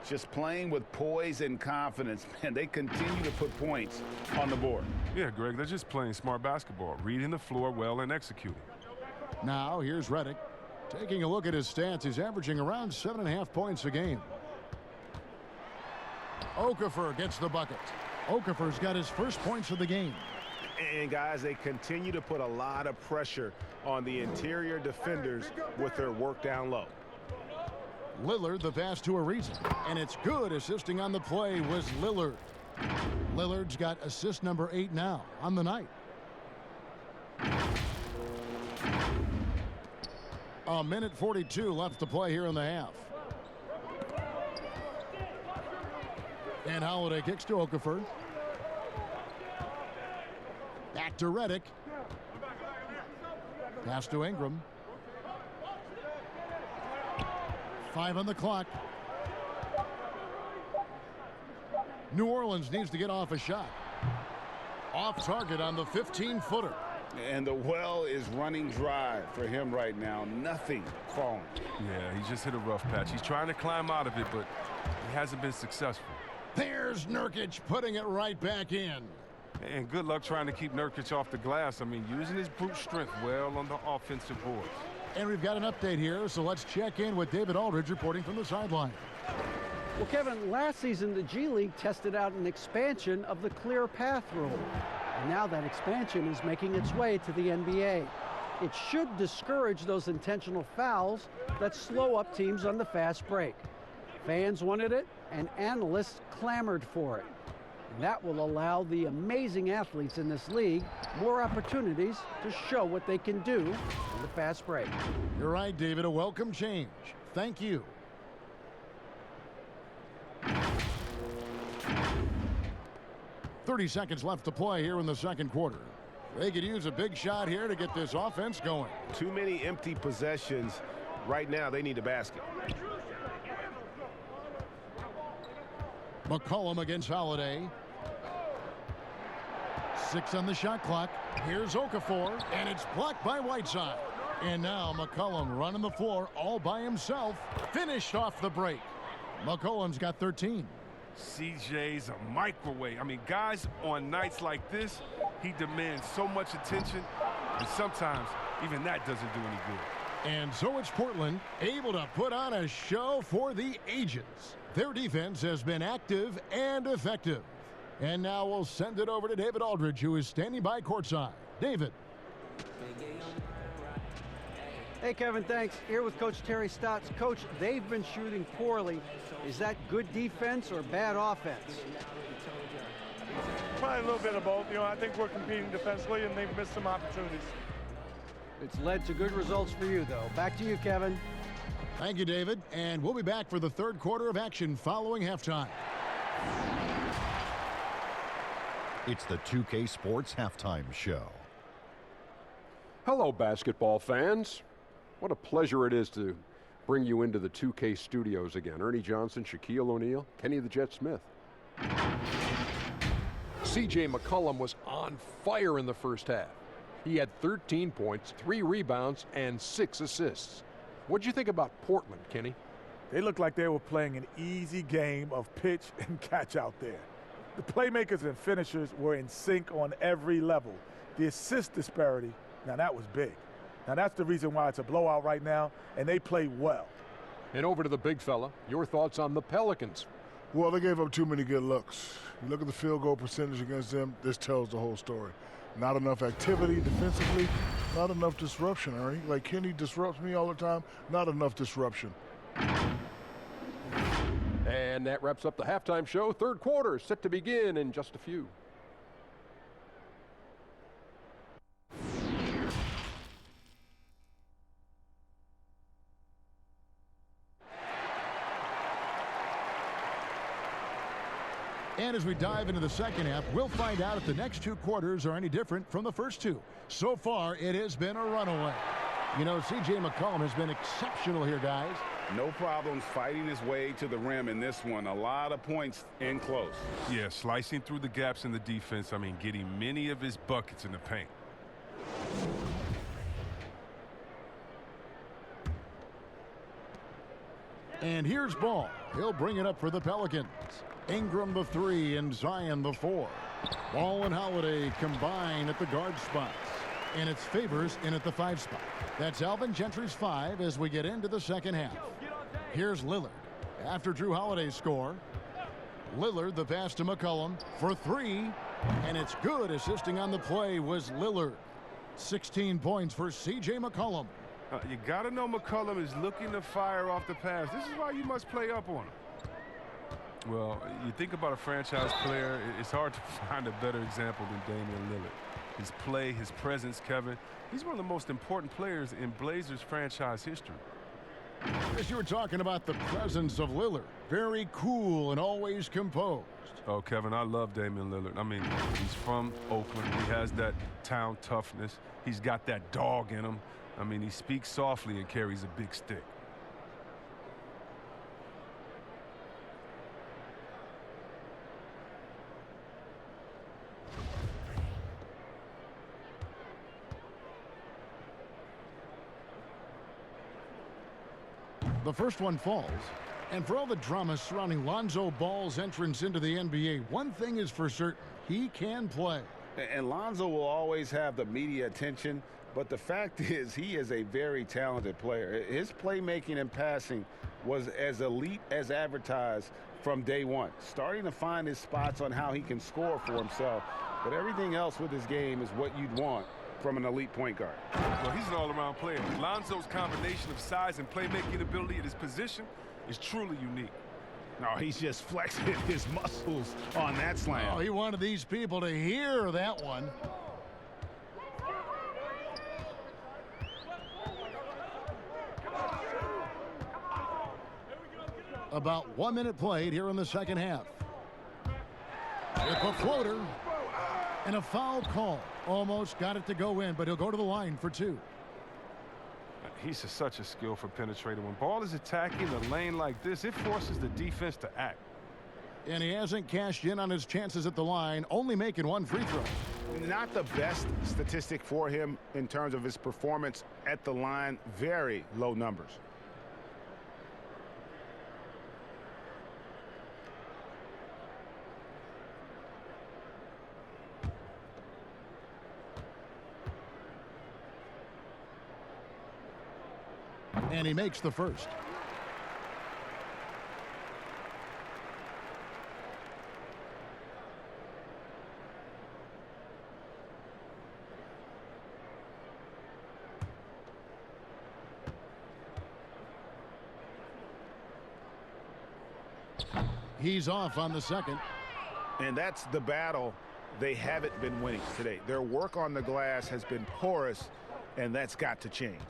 Just playing with poise and confidence, man. They continue to put points on the board. Yeah, Greg, they're just playing smart basketball, reading the floor well and executing. Now, here's Redick. Taking a look at his stats, he's averaging around 7.5 points a game. Okafor gets the bucket. Okafor's got his first points of the game. And, guys, they continue to put a lot of pressure on the interior defenders with their work down low. Lillard the pass to Ariza, and it's good. Assisting on the play was Lillard. Lillard's got assist number 8 now on the night. A minute 42 left to play here in the half. And Holiday kicks to Okafor. Back to Redick. Pass to Ingram. 5 on the clock. New Orleans needs to get off a shot. Off target on the 15-footer. And the well is running dry for him right now. Nothing falling. Yeah, he just hit a rough patch. He's trying to climb out of it, but he hasn't been successful. There's Nurkic putting it right back in. And good luck trying to keep Nurkic off the glass. I mean, using his brute strength well on the offensive boards. And we've got an update here, so let's check in with David Aldridge reporting from the sideline. Well, Kevin, last season the G League tested out an expansion of the clear path rule. And now that expansion is making its way to the NBA. It should discourage those intentional fouls that slow up teams on the fast break. Fans wanted it, and analysts clamored for it. And that will allow the amazing athletes in this league more opportunities to show what they can do in the fast break. You're right, David. A welcome change. Thank you. "30 seconds left to play here in the second quarter. They could use a big shot here to get this offense going. Too many empty possessions. Right now, they need a basket. McCollum against Holiday. 6 on the shot clock. Here's Okafor, and it's blocked by Whiteside. And now McCollum running the floor all by himself. Finished off the break. McCollum's got 13. CJ's a microwave. I mean, guys on nights like this, he demands so much attention, and sometimes even that doesn't do any good. And so it's Portland, able to put on a show for the ages. Their defense has been active and effective. And now we'll send it over to David Aldridge, who is standing by courtside. David. Hey, Kevin, thanks. Here with Coach Terry Stotts. Coach, they've been shooting poorly. Is that good defense or bad offense? Probably a little bit of both. You know, I think we're competing defensively, and they've missed some opportunities. It's led to good results for you, though. Back to you, Kevin. Thank you, David. And we'll be back for the third quarter of action following halftime. It's the 2K Sports Halftime Show. Hello, basketball fans. What a pleasure it is to bring you into the 2K studios again. Ernie Johnson, Shaquille O'Neal, Kenny the Jet Smith. C.J. McCollum was on fire in the first half. He had 13 points, 3 rebounds, and 6 assists. What'd you think about Portland, Kenny? They looked like they were playing an easy game of pitch and catch out there. The playmakers and finishers were in sync on every level. The assist disparity, now that was big. Now that's the reason why it's a blowout right now, and they play well. And over to the big fella, your thoughts on the Pelicans? Well, they gave up too many good looks. You look at the field goal percentage against them, this tells the whole story. Not enough activity defensively, not enough disruption, Ernie. Like Kenny disrupts me all the time, not enough disruption. And that wraps up the halftime show. Third quarter set to begin in just a few. And as we dive into the second half, we'll find out if the next 2 quarters are any different from the first 2. So far, it has been a runaway. You know, C.J. McCollum has been exceptional here, guys. No problems fighting his way to the rim in this one. A lot of points in close. Yeah, slicing through the gaps in the defense. I mean, getting many of his buckets in the paint. And here's Ball. He'll bring it up for the Pelicans. Ingram the 3 and Zion the 4. Ball and Holiday combine at the guard spots. And it's Favors in at the 5 spot. That's Alvin Gentry's 5 as we get into the second half. Here's Lillard. After Drew Holiday's score, Lillard the pass to McCollum for 3. And it's good. Assisting on the play was Lillard. 16 points for C.J. McCollum. You got to know McCollum is looking to fire off the pass. This is why you must play up on him. Well, you think about a franchise player, it's hard to find a better example than Damian Lillard. His play, his presence, Kevin, he's one of the most important players in Blazers franchise history. As you were talking about the presence of Lillard, very cool and always composed. Oh, Kevin, I love Damian Lillard. I mean, he's from Oakland. He has that town toughness. He's got that dog in him. I mean, he speaks softly and carries a big stick. The first one falls. And for all the drama surrounding Lonzo Ball's entrance into the NBA, one thing is for certain, he can play. And Lonzo will always have the media attention, but the fact is he is a very talented player. His playmaking and passing was as elite as advertised from day one, starting to find his spots on how he can score for himself. But everything else with his game is what you'd want from an elite point guard. Well, he's an all-around player. Lonzo's combination of size and playmaking ability at his position is truly unique. No, he's just flexing his muscles on that slam. Oh, he wanted these people to hear that one. About 1 minute played here in the second half. With a floater and a foul call. Almost got it to go in, but he'll go to the line for 2. He's such a skillful penetrator. When Ball is attacking the lane like this, it forces the defense to act. And he hasn't cashed in on his chances at the line, only making 1 free throw. Not the best statistic for him in terms of his performance at the line. Very low numbers. And he makes the first. He's off on the second. And that's the battle they haven't been winning today. Their work on the glass has been porous, and that's got to change.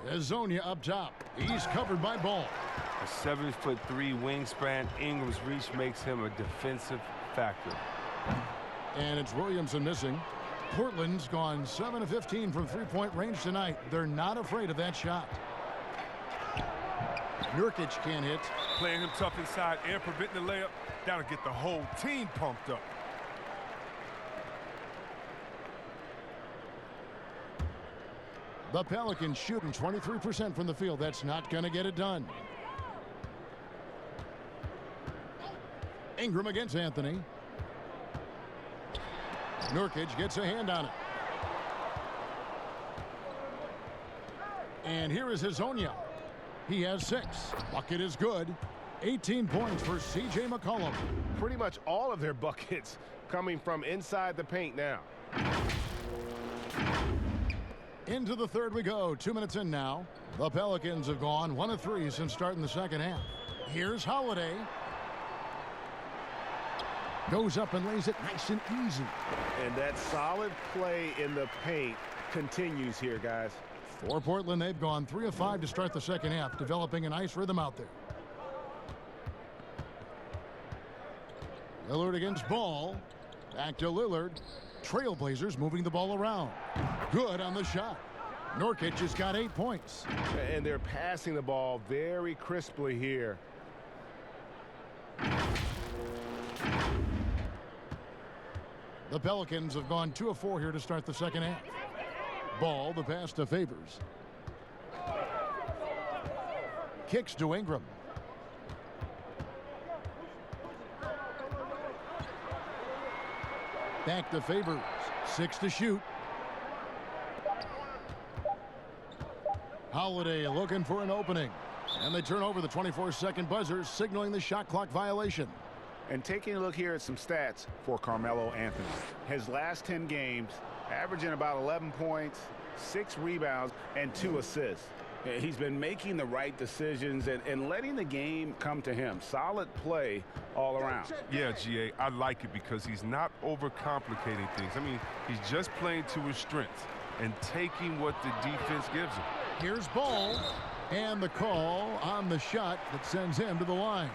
Hazonia up top. He's covered by Ball. A 7'3" wingspan. Ingram's reach makes him a defensive factor. And it's Williamson missing. Portland's gone 7 of 15 from three-point range tonight. They're not afraid of that shot. Nurkic can't hit. Playing him tough inside and preventing the layup. That'll get the whole team pumped up. The Pelicans shooting 23% from the field. That's not going to get it done. Ingram against Anthony. Nurkic gets a hand on it. And here is Hazonia. He has 6. Bucket is good. 18 points for C.J. McCollum. Pretty much all of their buckets coming from inside the paint now. Into the third we go. 2 minutes in now. The Pelicans have gone 1 of 3 since starting the second half. Here's Holiday. Goes up and lays it nice and easy. And that solid play in the paint continues here, guys. For Portland, they've gone 3 of 5 to start the second half, developing a nice rhythm out there. Lillard against Ball. Back to Lillard. Trailblazers moving the ball around. Good on the shot. Nurkic has got 8 points. And they're passing the ball very crisply here. The Pelicans have gone 2 of 4 here to start the second half. Ball, the pass to Favors. Kicks to Ingram. Back to Favors. 6 to shoot. Holiday looking for an opening. And they turn over the 24-second buzzer, signaling the shot clock violation. And taking a look here at some stats for Carmelo Anthony. His last 10 games, averaging about 11 points, 6 rebounds, and 2 assists. He's been making the right decisions and letting the game come to him. Solid play all around. Yeah, GA, I like it because he's not overcomplicating things. I mean, he's just playing to his strengths and taking what the defense gives him. Here's Ball, and the call on the shot that sends him to the line.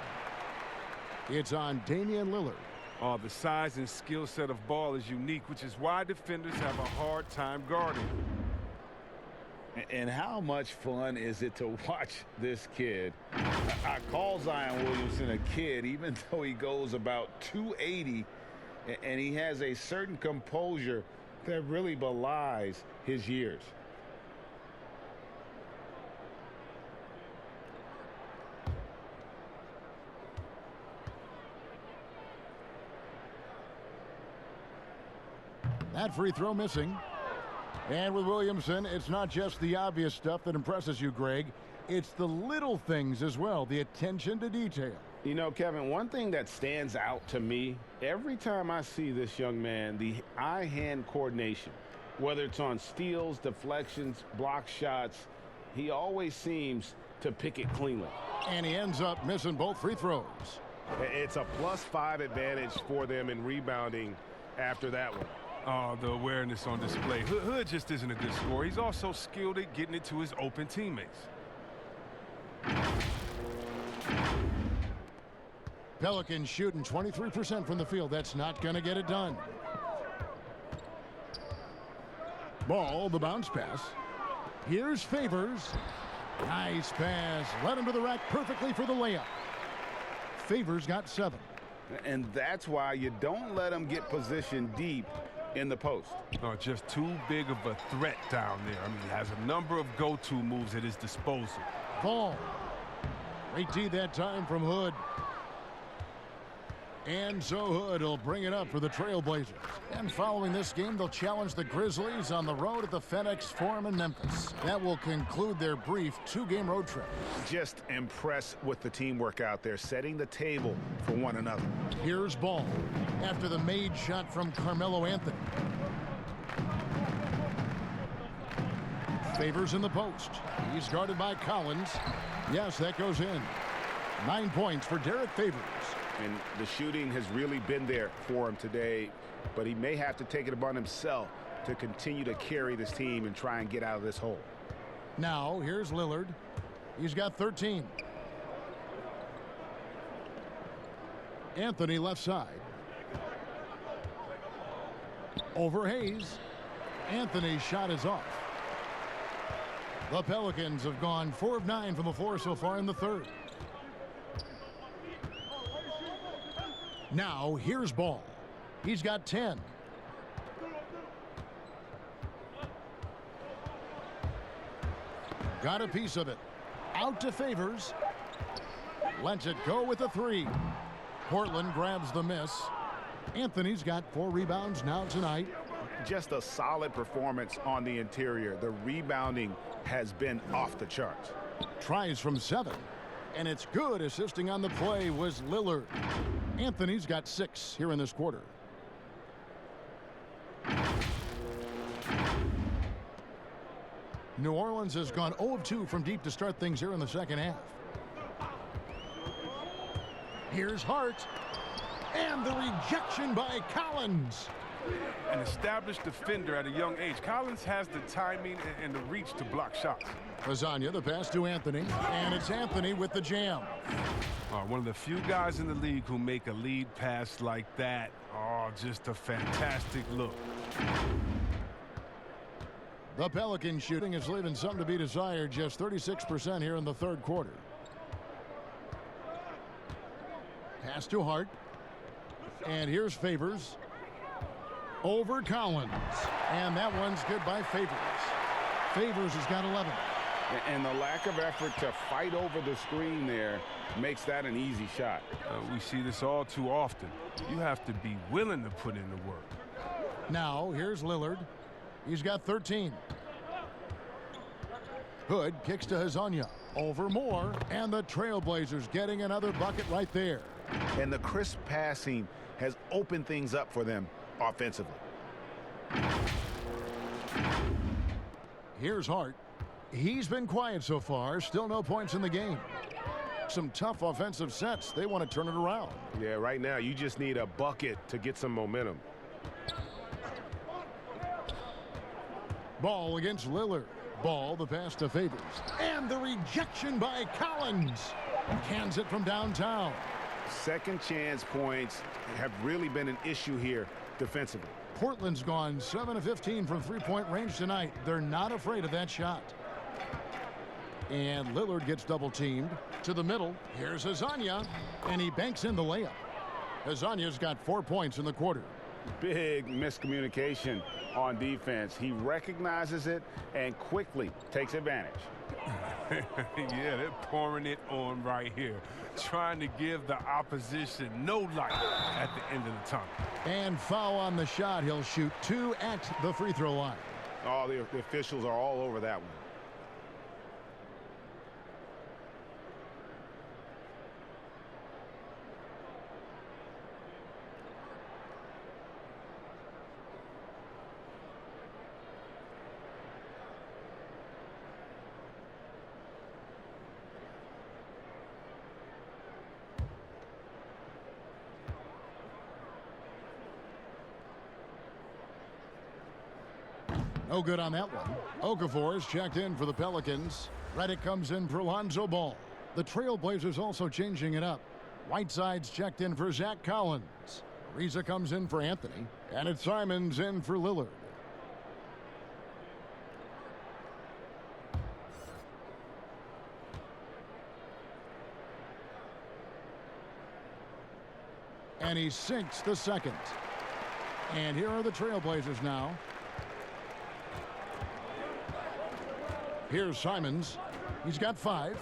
It's on Damian Lillard. Oh, the size and skill set of Ball is unique, which is why defenders have a hard time guarding. And how much fun is it to watch this kid? I call Zion Williamson a kid, even though he goes about 280, and he has a certain composure that really belies his years. That free throw missing. And with Williamson, it's not just the obvious stuff that impresses you, Greg. It's the little things as well, the attention to detail. You know, Kevin, one thing that stands out to me, every time I see this young man, the eye-hand coordination, whether it's on steals, deflections, block shots, he always seems to pick it cleanly. And he ends up missing both free throws. It's a +5 advantage for them in rebounding after that one. Oh, the awareness on display. Hood just isn't a good scorer. He's also skilled at getting it to his open teammates. Pelicans shooting 23% from the field. That's not going to get it done. Ball, the bounce pass. Here's Favors. Nice pass. Led him to the rack perfectly for the layup. Favors got 7. And that's why you don't let him get positioned deep in the post. Oh, just too big of a threat down there. I mean, he has a number of go-to moves at his disposal. Ball. Great D that time from Hood. And so Hood will bring it up for the Trailblazers. And following this game, they'll challenge the Grizzlies on the road at the FedEx Forum in Memphis. That will conclude their brief 2-game road trip. Just impressed with the teamwork out there, setting the table for one another. Here's Ball after the made shot from Carmelo Anthony. Favors in the post. He's guarded by Collins. Yes, that goes in. 9 points for Derek Favors. And the shooting has really been there for him today, but he may have to take it upon himself to continue to carry this team and try and get out of this hole. Now, here's Lillard. He's got 13. Anthony left side. Over Hayes. Anthony's shot is off. The Pelicans have gone 4 of 9 from the floor so far in the third. Now, here's Ball. He's got 10. Got a piece of it. Out to Favors. Lets it go with a 3. Portland grabs the miss. Anthony's got 4 rebounds now tonight. Just a solid performance on the interior. The rebounding has been off the charts. Tries from 7. And it's good. Assisting on the play was Lillard. Anthony's got 6 here in this quarter. New Orleans has gone 0 of 2 from deep to start things here in the second half. Here's Hart. And the rejection by Collins. An established defender at a young age. Collins has the timing and the reach to block shots. Lasagna, the pass to Anthony. And it's Anthony with the jam. One of the few guys in the league who make a lead pass like that. Oh, just a fantastic look. The Pelican shooting is leaving something to be desired. Just 36% here in the third quarter. Pass to Hart. And here's Favors. Over Collins. And that one's good by Favors. Favors has got 11. And the lack of effort to fight over the screen there makes that an easy shot. We see this all too often. You have to be willing to put in the work. Now, here's Lillard. He's got 13. Hood kicks to Lasagna. Over Moore. And the Trailblazers getting another bucket right there. And the crisp passing has opened things up for them offensively. Here's Hart. He's been quiet so far. Still no points in the game. Some tough offensive sets. They want to turn it around. Yeah, right now you just need a bucket to get some momentum. Ball against Lillard. Ball, the pass to Favors. And the rejection by Collins. Cans it from downtown. Second chance points have really been an issue here defensively. Portland's gone 7 of 15 from three-point range tonight. They're not afraid of that shot. And Lillard gets double-teamed. To the middle. Here's Lasagna. And he banks in the layup. Lasagna's got 4 points in the quarter. Big miscommunication on defense. He recognizes it and quickly takes advantage. Yeah, they're pouring it on right here. Trying to give the opposition no light at the end of the tunnel. And foul on the shot. He'll shoot 2 at the free throw line. Oh, the officials are all over that one. No good on that one. Okafor is checked in for the Pelicans. Redick comes in for Lonzo Ball. The Trailblazers also changing it up. Whiteside's checked in for Zach Collins. Ariza comes in for Anthony. And it's Simons in for Lillard. And he sinks the second. And here are the Trailblazers now. Here's Simons. He's got 5.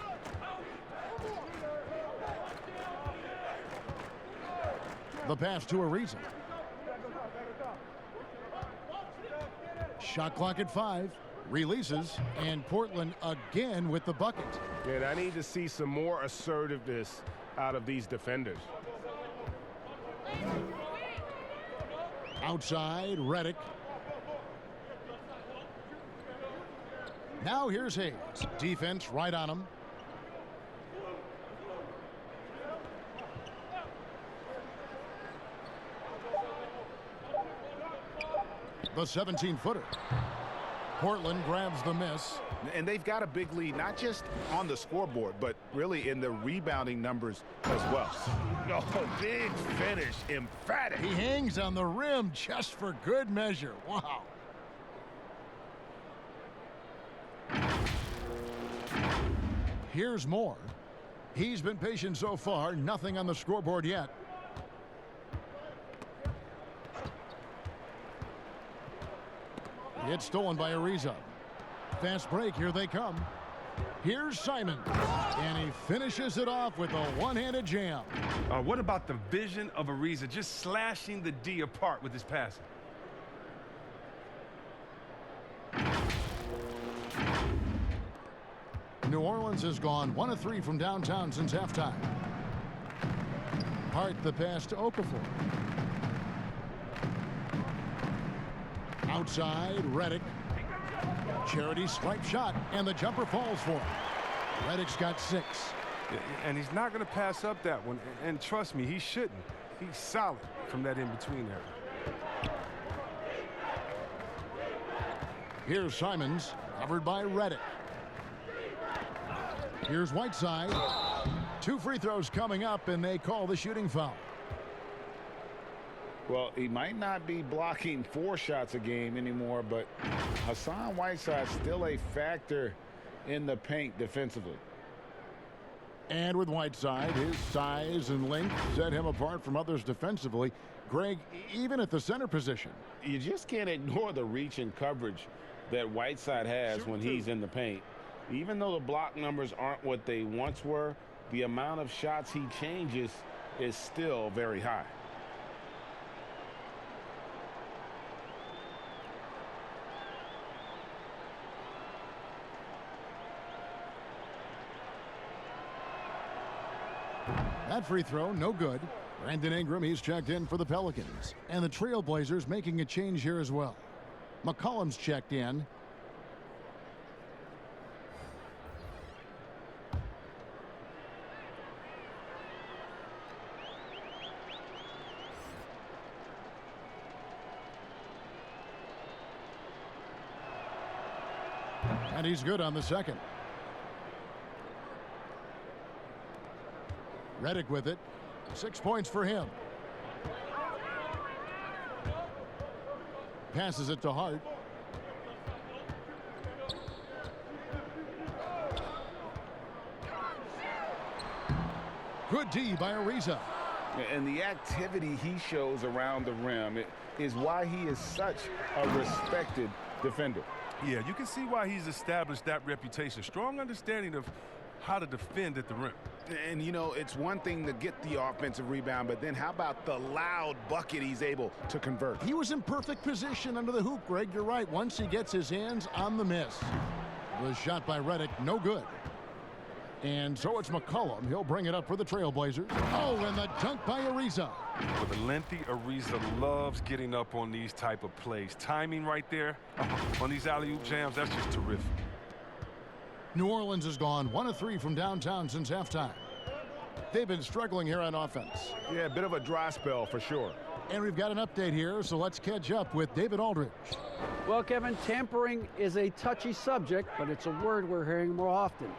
The pass to Ariza. Shot clock at 5. Releases, and Portland again with the bucket. And I need to see some more assertiveness out of these defenders. Outside, Redick. Now here's Hayes. Defense right on him. The 17-footer. Portland grabs the miss. And they've got a big lead, not just on the scoreboard, but really in the rebounding numbers as well. Oh, big finish, emphatic. He hangs on the rim just for good measure. Wow. Here's more. He's been patient so far. Nothing on the scoreboard yet. It's stolen by Ariza. Fast break. Here they come. Here's Simon. And he finishes it off with a one-handed jam. What about the vision of Ariza just slashing the D apart with his passing? New Orleans has gone 1 of 3 from downtown since halftime. Hart the pass to Okafor. Outside, Redick. Charity stripe shot, and the jumper falls for him. Redick's got 6. And he's not going to pass up that one. And trust me, he shouldn't. He's solid from that in-between area. Here's Simons, covered by Redick. Here's Whiteside. 2 free throws coming up, and they call the shooting foul. Well, he might not be blocking 4 shots a game anymore, but Hassan Whiteside's still a factor in the paint defensively. And with Whiteside, his size and length set him apart from others defensively. Greg, even at the center position. You just can't ignore the reach and coverage that Whiteside has when he's in the paint. Even though the block numbers aren't what they once were, the amount of shots he changes is still very high. That free throw, no good. Brandon Ingram, he's checked in for the Pelicans. And the Trailblazers making a change here as well. McCollum's checked in. And he's good on the second. Redick with it. 6 points for him. Passes it to Hart. Good D by Ariza. And the activity he shows around the rim is why he is such a respected defender. Yeah, you can see why he's established that reputation. Strong understanding of how to defend at the rim. And, you know, it's one thing to get the offensive rebound, but then how about the loud bucket he's able to convert? He was in perfect position under the hoop, Greg. You're right. Once he gets his hands on the miss. The shot by Redick, no good. And so it's McCollum. He'll bring it up for the Trailblazers. Oh, and the dunk by Ariza. Well, the lengthy Ariza loves getting up on these type of plays. Timing right there on these alley-oop jams, that's just terrific. New Orleans has gone 1 of 3 from downtown since halftime. They've been struggling here on offense. Yeah, a bit of a dry spell for sure. And we've got an update here, so let's catch up with David Aldridge. Well, Kevin, tampering is a touchy subject, but it's a word we're hearing more often.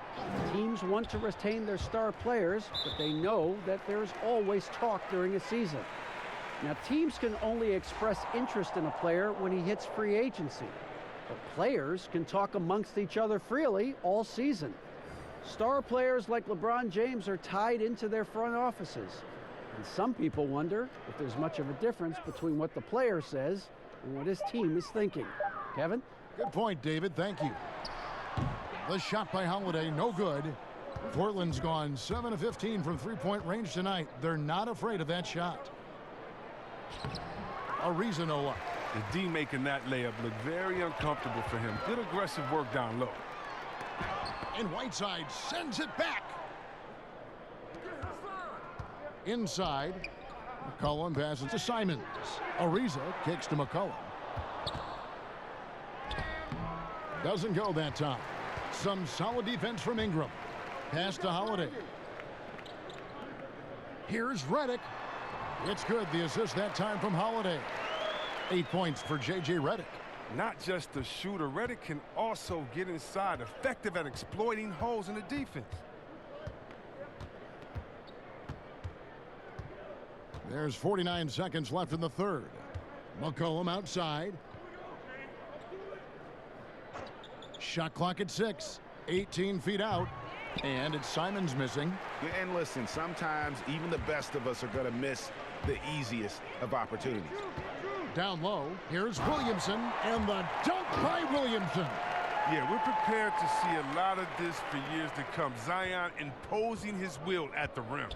Teams want to retain their star players, but they know that there's always talk during a season. Now, teams can only express interest in a player when he hits free agency. But players can talk amongst each other freely all season. Star players like LeBron James are tied into their front offices. And some people wonder if there's much of a difference between what the player says and what his team is thinking. Kevin? Good point, David. Thank you. The shot by Holiday, no good. Portland's gone 7 of 15 from three-point range tonight. They're not afraid of that shot. Ariza no luck. The D making that layup look very uncomfortable for him. Good aggressive work down low. And Whiteside sends it back. Inside, McCollum passes to Simons. Ariza kicks to McCollum. Doesn't go that time. Some solid defense from Ingram. Pass to Holiday. Here's Redick. It's good. The assist that time from Holiday. 8 points for J.J. Redick. Not just a shooter, Redick can also get inside, effective at exploiting holes in the defense. There's 49 seconds left in the third. McCollum outside. Shot clock at 6. 18 feet out. And it's Simons missing. And listen, sometimes even the best of us are going to miss the easiest of opportunities. Down low, here's Williamson, and the dunk by Williamson. Yeah, we're prepared to see a lot of this for years to come. Zion imposing his will at the rim.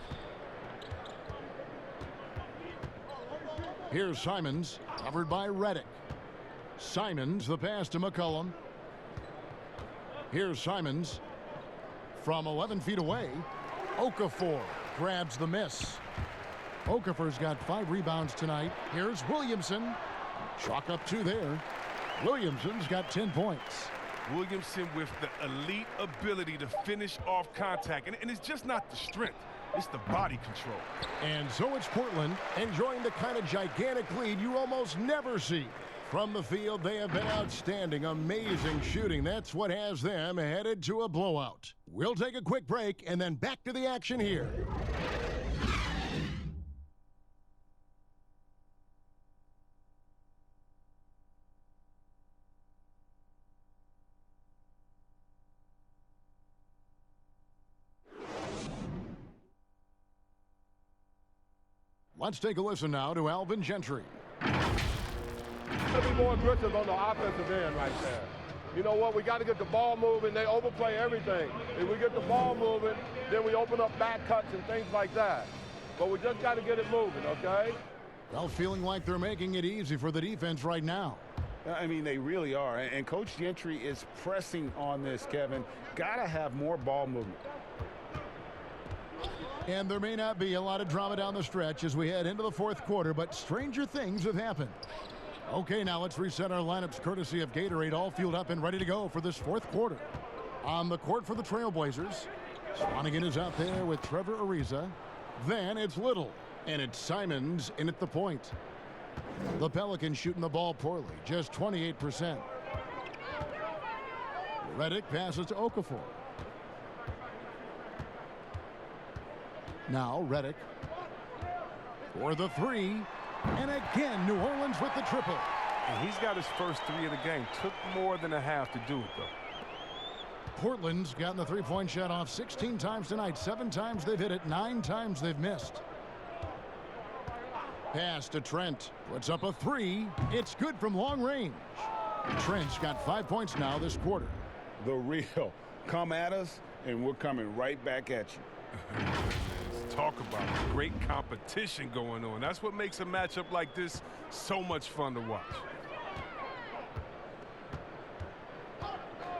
Here's Simons, covered by Redick. Simons, the pass to McCollum. Here's Simons. From 11 feet away, Okafor grabs the miss. Okafor's got 5 rebounds tonight. Here's Williamson. Chalk up 2 there. Williamson's got 10 points. Williamson with the elite ability to finish off contact. And it's just not the strength. It's the body control. And so it's Portland enjoying the kind of gigantic lead you almost never see. From the field, they have been outstanding, amazing shooting. That's what has them headed to a blowout. We'll take a quick break and then back to the action here. Let's take a listen now to Alvin Gentry. To be more aggressive on the offensive end right there. You know what? We got to get the ball moving. They overplay everything. If we get the ball moving, then we open up back cuts and things like that. But we just got to get it moving, okay? Well, feeling like they're making it easy for the defense right now. I mean, they really are. And Coach Gentry is pressing on this, Kevin. Got to have more ball movement. And there may not be a lot of drama down the stretch as we head into the fourth quarter, but stranger things have happened. Okay, now let's reset our lineups courtesy of Gatorade, all fueled up and ready to go for this fourth quarter. On the court for the Trailblazers, Swanigan is out there with Trevor Ariza. Then it's Little, and it's Simons in at the point. The Pelicans shooting the ball poorly, just 28%. Redick passes to Okafor. Now Redick for the 3. And again, New Orleans with the triple. And he's got his first 3 of the game. Took more than a half to do it, though. Portland's gotten the three-point shot off 16 times tonight. 7 times they've hit it. 9 times they've missed. Pass to Trent. Puts up a 3. It's good from long range. Trent's got 5 points now this quarter. The real. Come at us, and we're coming right back at you. Talk about great competition going on. That's what makes a matchup like this so much fun to watch.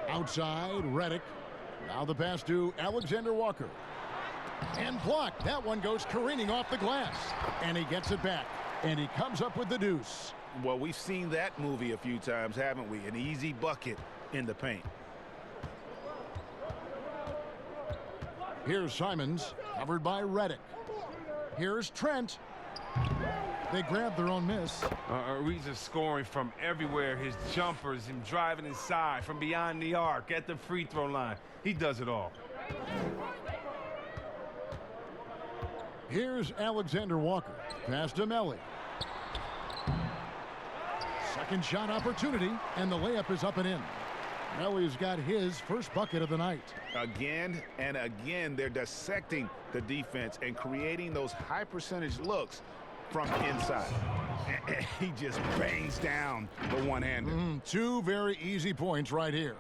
Outside, Redick. Now the pass to Alexander Walker. And blocked. That one goes careening off the glass. And he gets it back. And he comes up with the deuce. Well, we've seen that movie a few times, haven't we? An easy bucket in the paint. Here's Simons, covered by Redick. Here's Trent. They grab their own miss. Ariza scoring from everywhere. His jumpers, him driving inside from beyond the arc, at the free throw line. He does it all. Here's Alexander Walker. Pass to Melly. Second shot opportunity, and the layup is up and in. Melly's got his first bucket of the night. Again and again, they're dissecting the defense and creating those high percentage looks from inside. And he just bangs down the one-hander. 2 very easy points right here.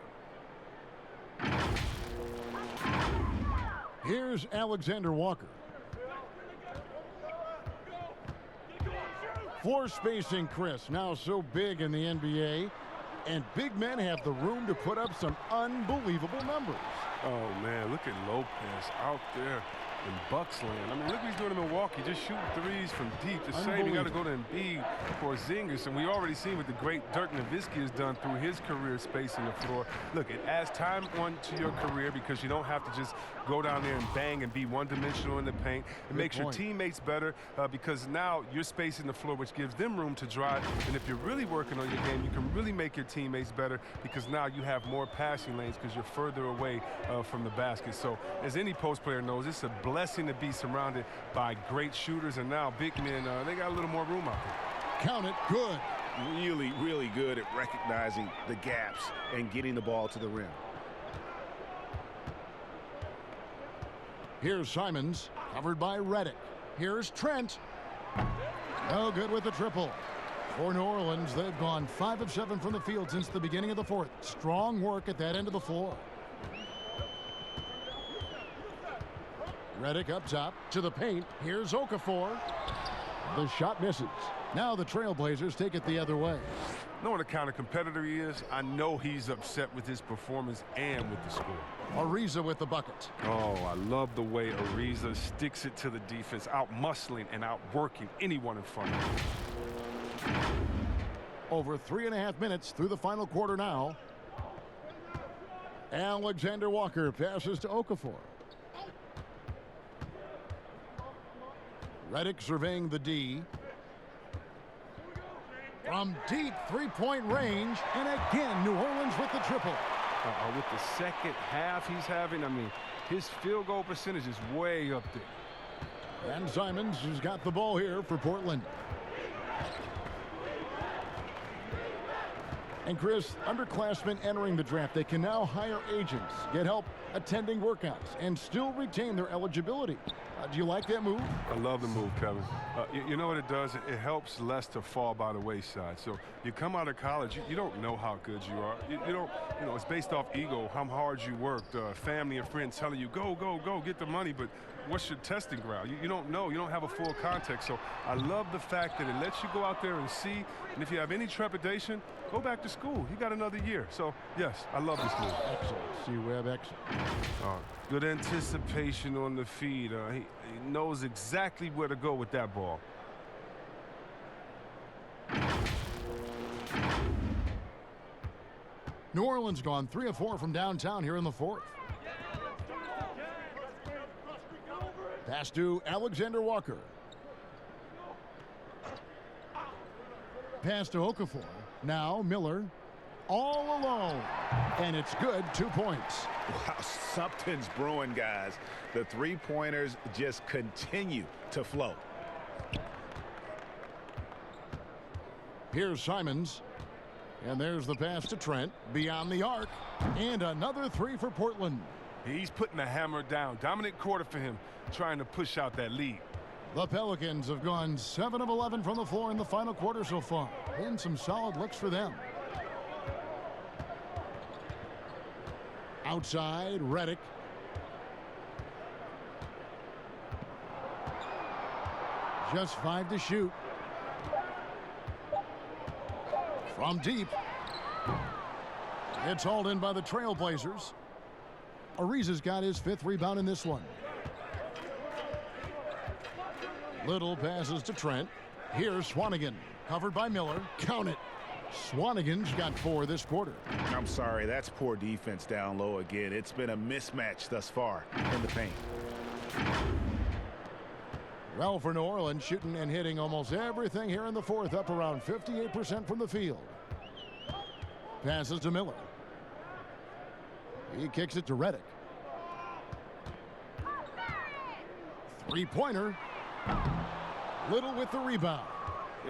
Here's Alexander Walker. Floor spacing, Chris, now so big in the NBA. And big men have the room to put up some unbelievable numbers. Oh, man, look at Lopez out there in Bucks land. I mean, look what he's doing in Milwaukee, just shooting threes from deep. The same, you got to go to Embiid for Zingers, and we already seen what the great Dirk Nowitzki has done through his career spacing the floor. Look, it adds time onto your career because you don't have to just go down there and bang and be one-dimensional in the paint. It makes your teammates better because now you're spacing the floor, which gives them room to drive. And if you're really working on your game, you can really make your teammates better because now you have more passing lanes because you're further away from the basket. So as any post player knows, it's a blessing to be surrounded by great shooters, and now big men, they got a little more room out there. Count it, good. Really, really good at recognizing the gaps and getting the ball to the rim. Here's Simons, covered by Redick. Here's Trent. No good with the triple. For New Orleans, they've gone 5 of 7 from the field since the beginning of the fourth. Strong work at that end of the floor. Redick up top to the paint. Here's Okafor. The shot misses. Now the Trailblazers take it the other way. Knowing the kind of competitor he is, I know he's upset with his performance and with the score. Ariza with the bucket. Oh, I love the way Ariza sticks it to the defense, out-muscling and out-working anyone in front of him. Over 3.5 minutes through the final quarter now. Alexander Walker passes to Okafor. Redick surveying the D. From deep three-point range, and again, New Orleans with the triple. With the second half he's having, I mean, his field goal percentage is way up there. And Simons has got the ball here for Portland. And Chris, underclassmen entering the draft, they can now hire agents, get help attending workouts, and still retain their eligibility. Do you like that move? I love the move, Kevin. You know what it does? It helps less to fall by the wayside. So you come out of college, you don't know how good you are. You don't, you know, it's based off ego, how hard you worked, family and friends telling you, go, go, go, get the money, but what's your testing ground? You don't know. You don't have a full context. So I love the fact that it lets you go out there and see, and if you have any trepidation, go back to school. You got another year. So, yes, I love this move. Excellent. C-Web, excellent. Good anticipation on the feed. He knows exactly where to go with that ball. New Orleans gone 3 of 4 from downtown here in the fourth. Pass to Alexander Walker. Pass to Okafor. Now Miller. All alone. And it's good. 2 points. Wow, something's brewing, guys. The three-pointers just continue to flow. Here's Simons. And there's the pass to Trent. Beyond the arc. And another 3 for Portland. He's putting the hammer down. Dominant quarter for him, trying to push out that lead. The Pelicans have gone 7 of 11 from the floor in the final quarter so far. And some solid looks for them. Outside, Redick. Just 5 to shoot. From deep. It's hauled in by the Trailblazers. Ariza's got his 5th rebound in this one. Little passes to Trent. Here's Swanigan, covered by Miller. Count it. Swanigan's got 4 this quarter. I'm sorry, that's poor defense down low again. It's been a mismatch thus far in the paint. Well, for New Orleans, shooting and hitting almost everything here in the fourth, up around 58% from the field. Passes to Miller. He kicks it to Redick. Three-pointer. Little with the rebound.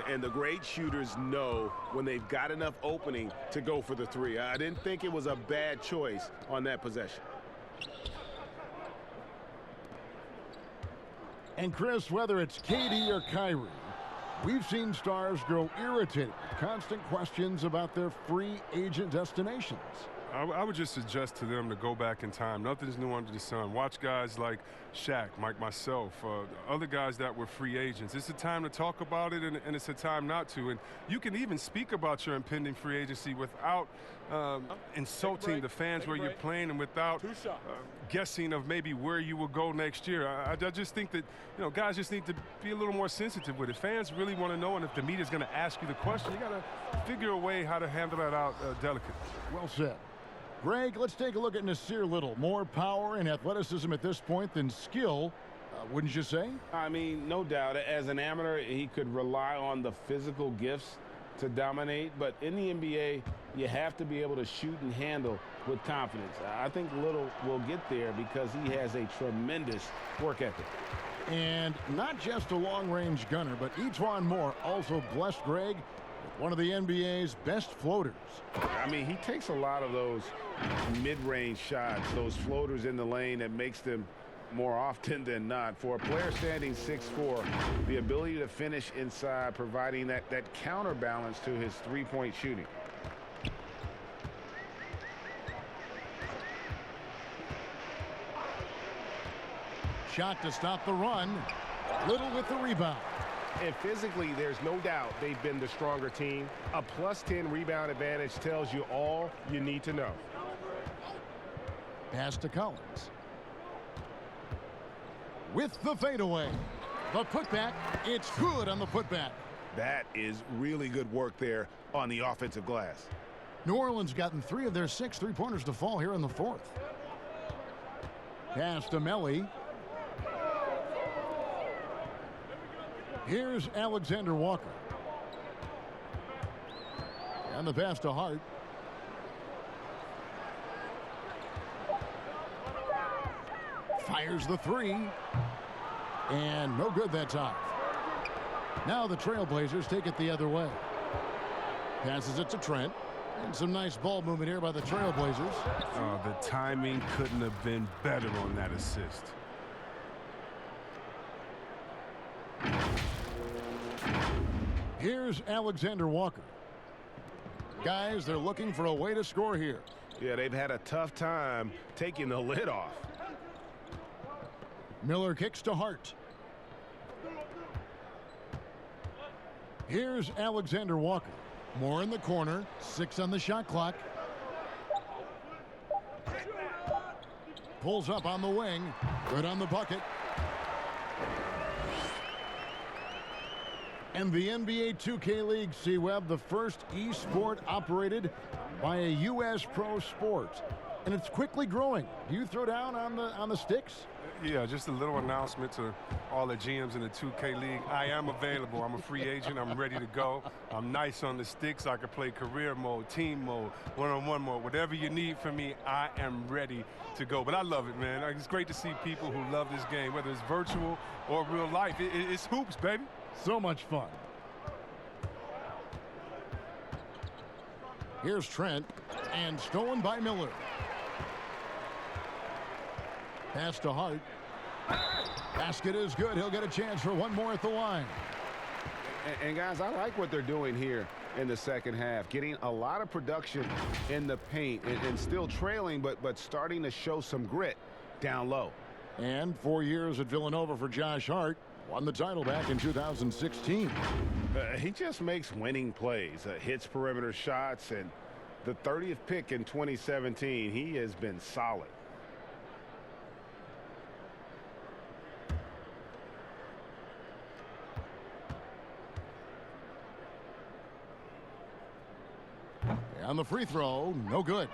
And the great shooters know when they've got enough opening to go for the 3. I didn't think it was a bad choice on that possession. And Chris, whether it's KD or Kyrie, we've seen stars grow irritated with constant questions about their free agent destinations. I would just suggest to them to go back in time. Nothing's new under the sun. Watch guys like Shaq, like myself, other guys that were free agents. It's a time to talk about it, and it's a time not to. And you can even speak about your impending free agency without insulting the fans where you're playing and without guessing of maybe where you will go next year. I just think that, guys just need to be a little more sensitive with it. Fans really want to know, and if the media's going to ask you the question, you got to figure a way how to handle that out delicately. Well said. Greg, let's take a look at Nasir Little. More power and athleticism at this point than skill, wouldn't you say? I mean, no doubt. As an amateur, he could rely on the physical gifts to dominate. But in the NBA, you have to be able to shoot and handle with confidence. I think Little will get there because he has a tremendous work ethic. And not just a long-range gunner, but Etuan Moore also blessed Greg with one of the NBA's best floaters. I mean, he takes a lot of those mid-range shots, those floaters in the lane that makes them more often than not. For a player standing 6'4", the ability to finish inside, providing that counterbalance to his three-point shooting. Shot to stop the run. Little with the rebound. And physically, there's no doubt they've been the stronger team. A +10 rebound advantage tells you all you need to know. Pass to Collins. With the fadeaway. The putback. It's good on the putback. That is really good work there on the offensive glass. New Orleans gotten 3 of their 6 three-pointers to fall here in the 4th. Pass to Melly. Here's Alexander Walker. And the pass to Hart. Fires the 3. And no good that time. Now the Trailblazers take it the other way. Passes it to Trent. And some nice ball movement here by the Trailblazers. Oh, the timing couldn't have been better on that assist. Here's Alexander Walker. Guys, they're looking for a way to score here. Yeah, they've had a tough time taking the lid off. Miller kicks to Hart. Here's Alexander Walker. More in the corner. 6 on the shot clock. Pulls up on the wing. Good on the bucket. And the NBA 2K League, C-Web, the first e-sport operated by a U.S. pro sport. And it's quickly growing. Do you throw down on the sticks? Yeah, just a little announcement to all the GMs in the 2K League. I am available. I'm a free agent. I'm ready to go. I'm nice on the sticks. I can play career mode, team mode, one-on-one mode. Whatever you need from me, I am ready to go. But I love it, man. It's great to see people who love this game, whether it's virtual or real life. It's hoops, baby. So much fun. Here's Trent, and stolen by Miller. Pass to Hart. Basket is good. He'll get a chance for one more at the line. And guys, I like what they're doing here in the second half. Getting a lot of production in the paint and still trailing, but starting to show some grit down low. And 4 years at Villanova for Josh Hart. Won the title back in 2016. He just makes winning plays, hits perimeter shots, and the 30th pick in 2017, he has been solid. On the free throw, no good.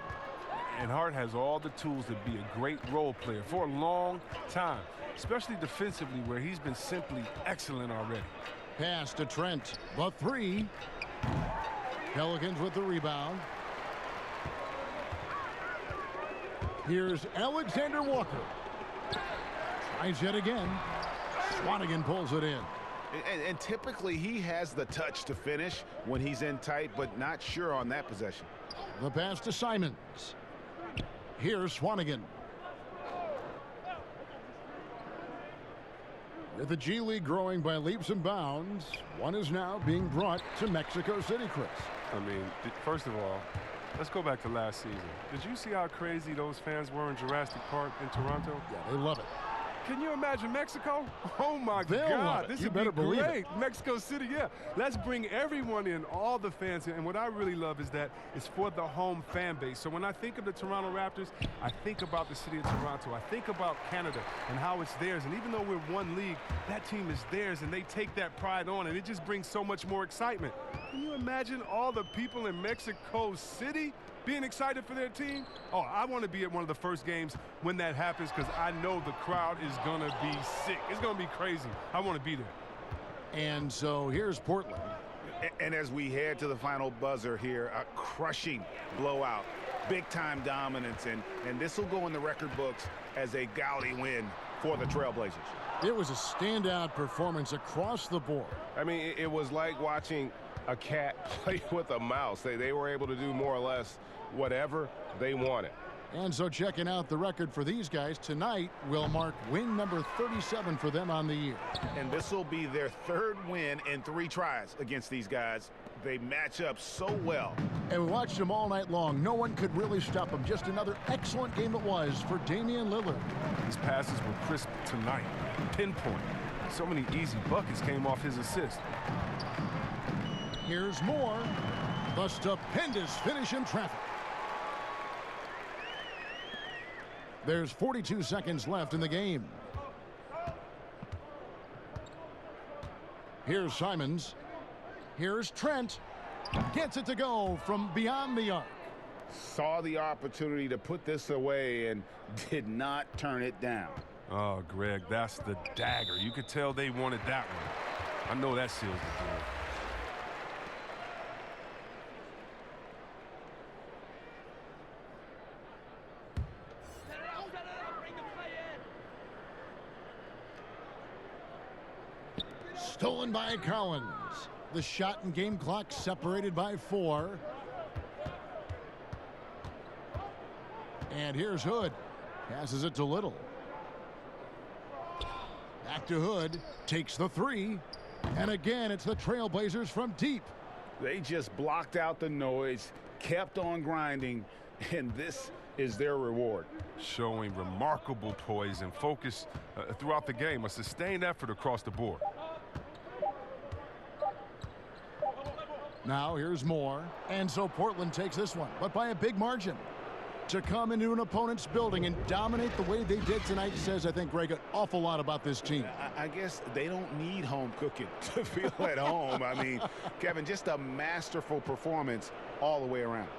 And Hart has all the tools to be a great role player for a long time, especially defensively, where he's been simply excellent already. Pass to Trent. The 3. Pelicans with the rebound. Here's Alexander Walker. Tries yet again. Swanigan pulls it in. And typically he has the touch to finish when he's in tight, but not sure on that possession. The pass to Simons. Here's Swanigan. With the G League growing by leaps and bounds, one is now being brought to Mexico City, Chris. I mean, first of all, Let's go back to last season. Did you see how crazy those fans were in Jurassic Park in Toronto? Yeah, they love it. Can you imagine Mexico? Oh, my They'll God. love it. This You would better be believe great. it. Mexico City, yeah. Let's bring everyone in, all the fans in. And what I really love is that it's for the home fan base. So when I think of the Toronto Raptors, I think about the city of Toronto. I think about Canada and how it's theirs. And even though we're one league, that team is theirs, and they take that pride on, and it just brings so much more excitement. Can you imagine all the people in Mexico City being excited for their team? Oh, I want to be at one of the first games when that happens because I know the crowd is going to be sick. It's going to be crazy. I want to be there. And so here's Portland. And as we head to the final buzzer here, a crushing blowout, big-time dominance, and this will go in the record books as a gaudy win for the Trailblazers. It was a standout performance across the board. I mean, it was like watching a cat play with a mouse. They were able to do more or less whatever they wanted. And so checking out the record for these guys tonight will mark win number 37 for them on the year. And this will be their third win in 3 tries against these guys. They match up so well. And we watched them all night long. No one could really stop them. Just another excellent game it was for Damian Lillard. His passes were crisp tonight, pinpoint. So many easy buckets came off his assist. Here's more. The stupendous finish in traffic. There's 42 seconds left in the game. Here's Simons. Here's Trent. Gets it to go from beyond the arc. Saw the opportunity to put this away and did not turn it down. Oh, Greg, that's the dagger. You could tell they wanted that one. I know that seals the deal. Stolen by Collins. The shot and game clock separated by 4. And here's Hood. Passes it to Little. Back to Hood. Takes the 3. And again, it's the Trailblazers from deep. They just blocked out the noise, kept on grinding, and this is their reward. Showing remarkable poise and focus throughout the game. A sustained effort across the board. Now here's more. And so Portland takes this one, but by a big margin. To come into an opponent's building and dominate the way they did tonight says, I think, Greg, an awful lot about this team. I guess they don't need home cooking to feel at home. I mean, Kevin, just a masterful performance all the way around.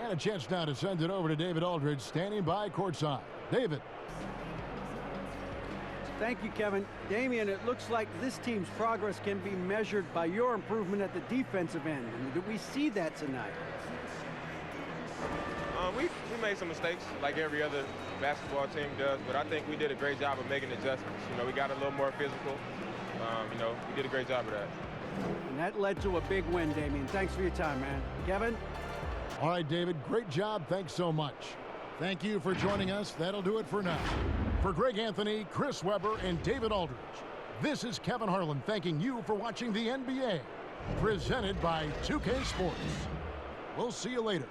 And a chance now to send it over to David Aldridge, standing by courtside. David. Thank you, Kevin. Damian, it looks like this team's progress can be measured by your improvement at the defensive end. Do we see that tonight? We made some mistakes like every other basketball team does, but I think we did a great job of making adjustments. You know, we got a little more physical. You know, we did a great job of that. And that led to a big win, Damian. Thanks for your time, man. Kevin? All right, David, great job. Thanks so much. Thank you for joining us. That'll do it for now. For Greg Anthony, Chris Webber, and David Aldridge, this is Kevin Harlan thanking you for watching the NBA, presented by 2K Sports. We'll see you later.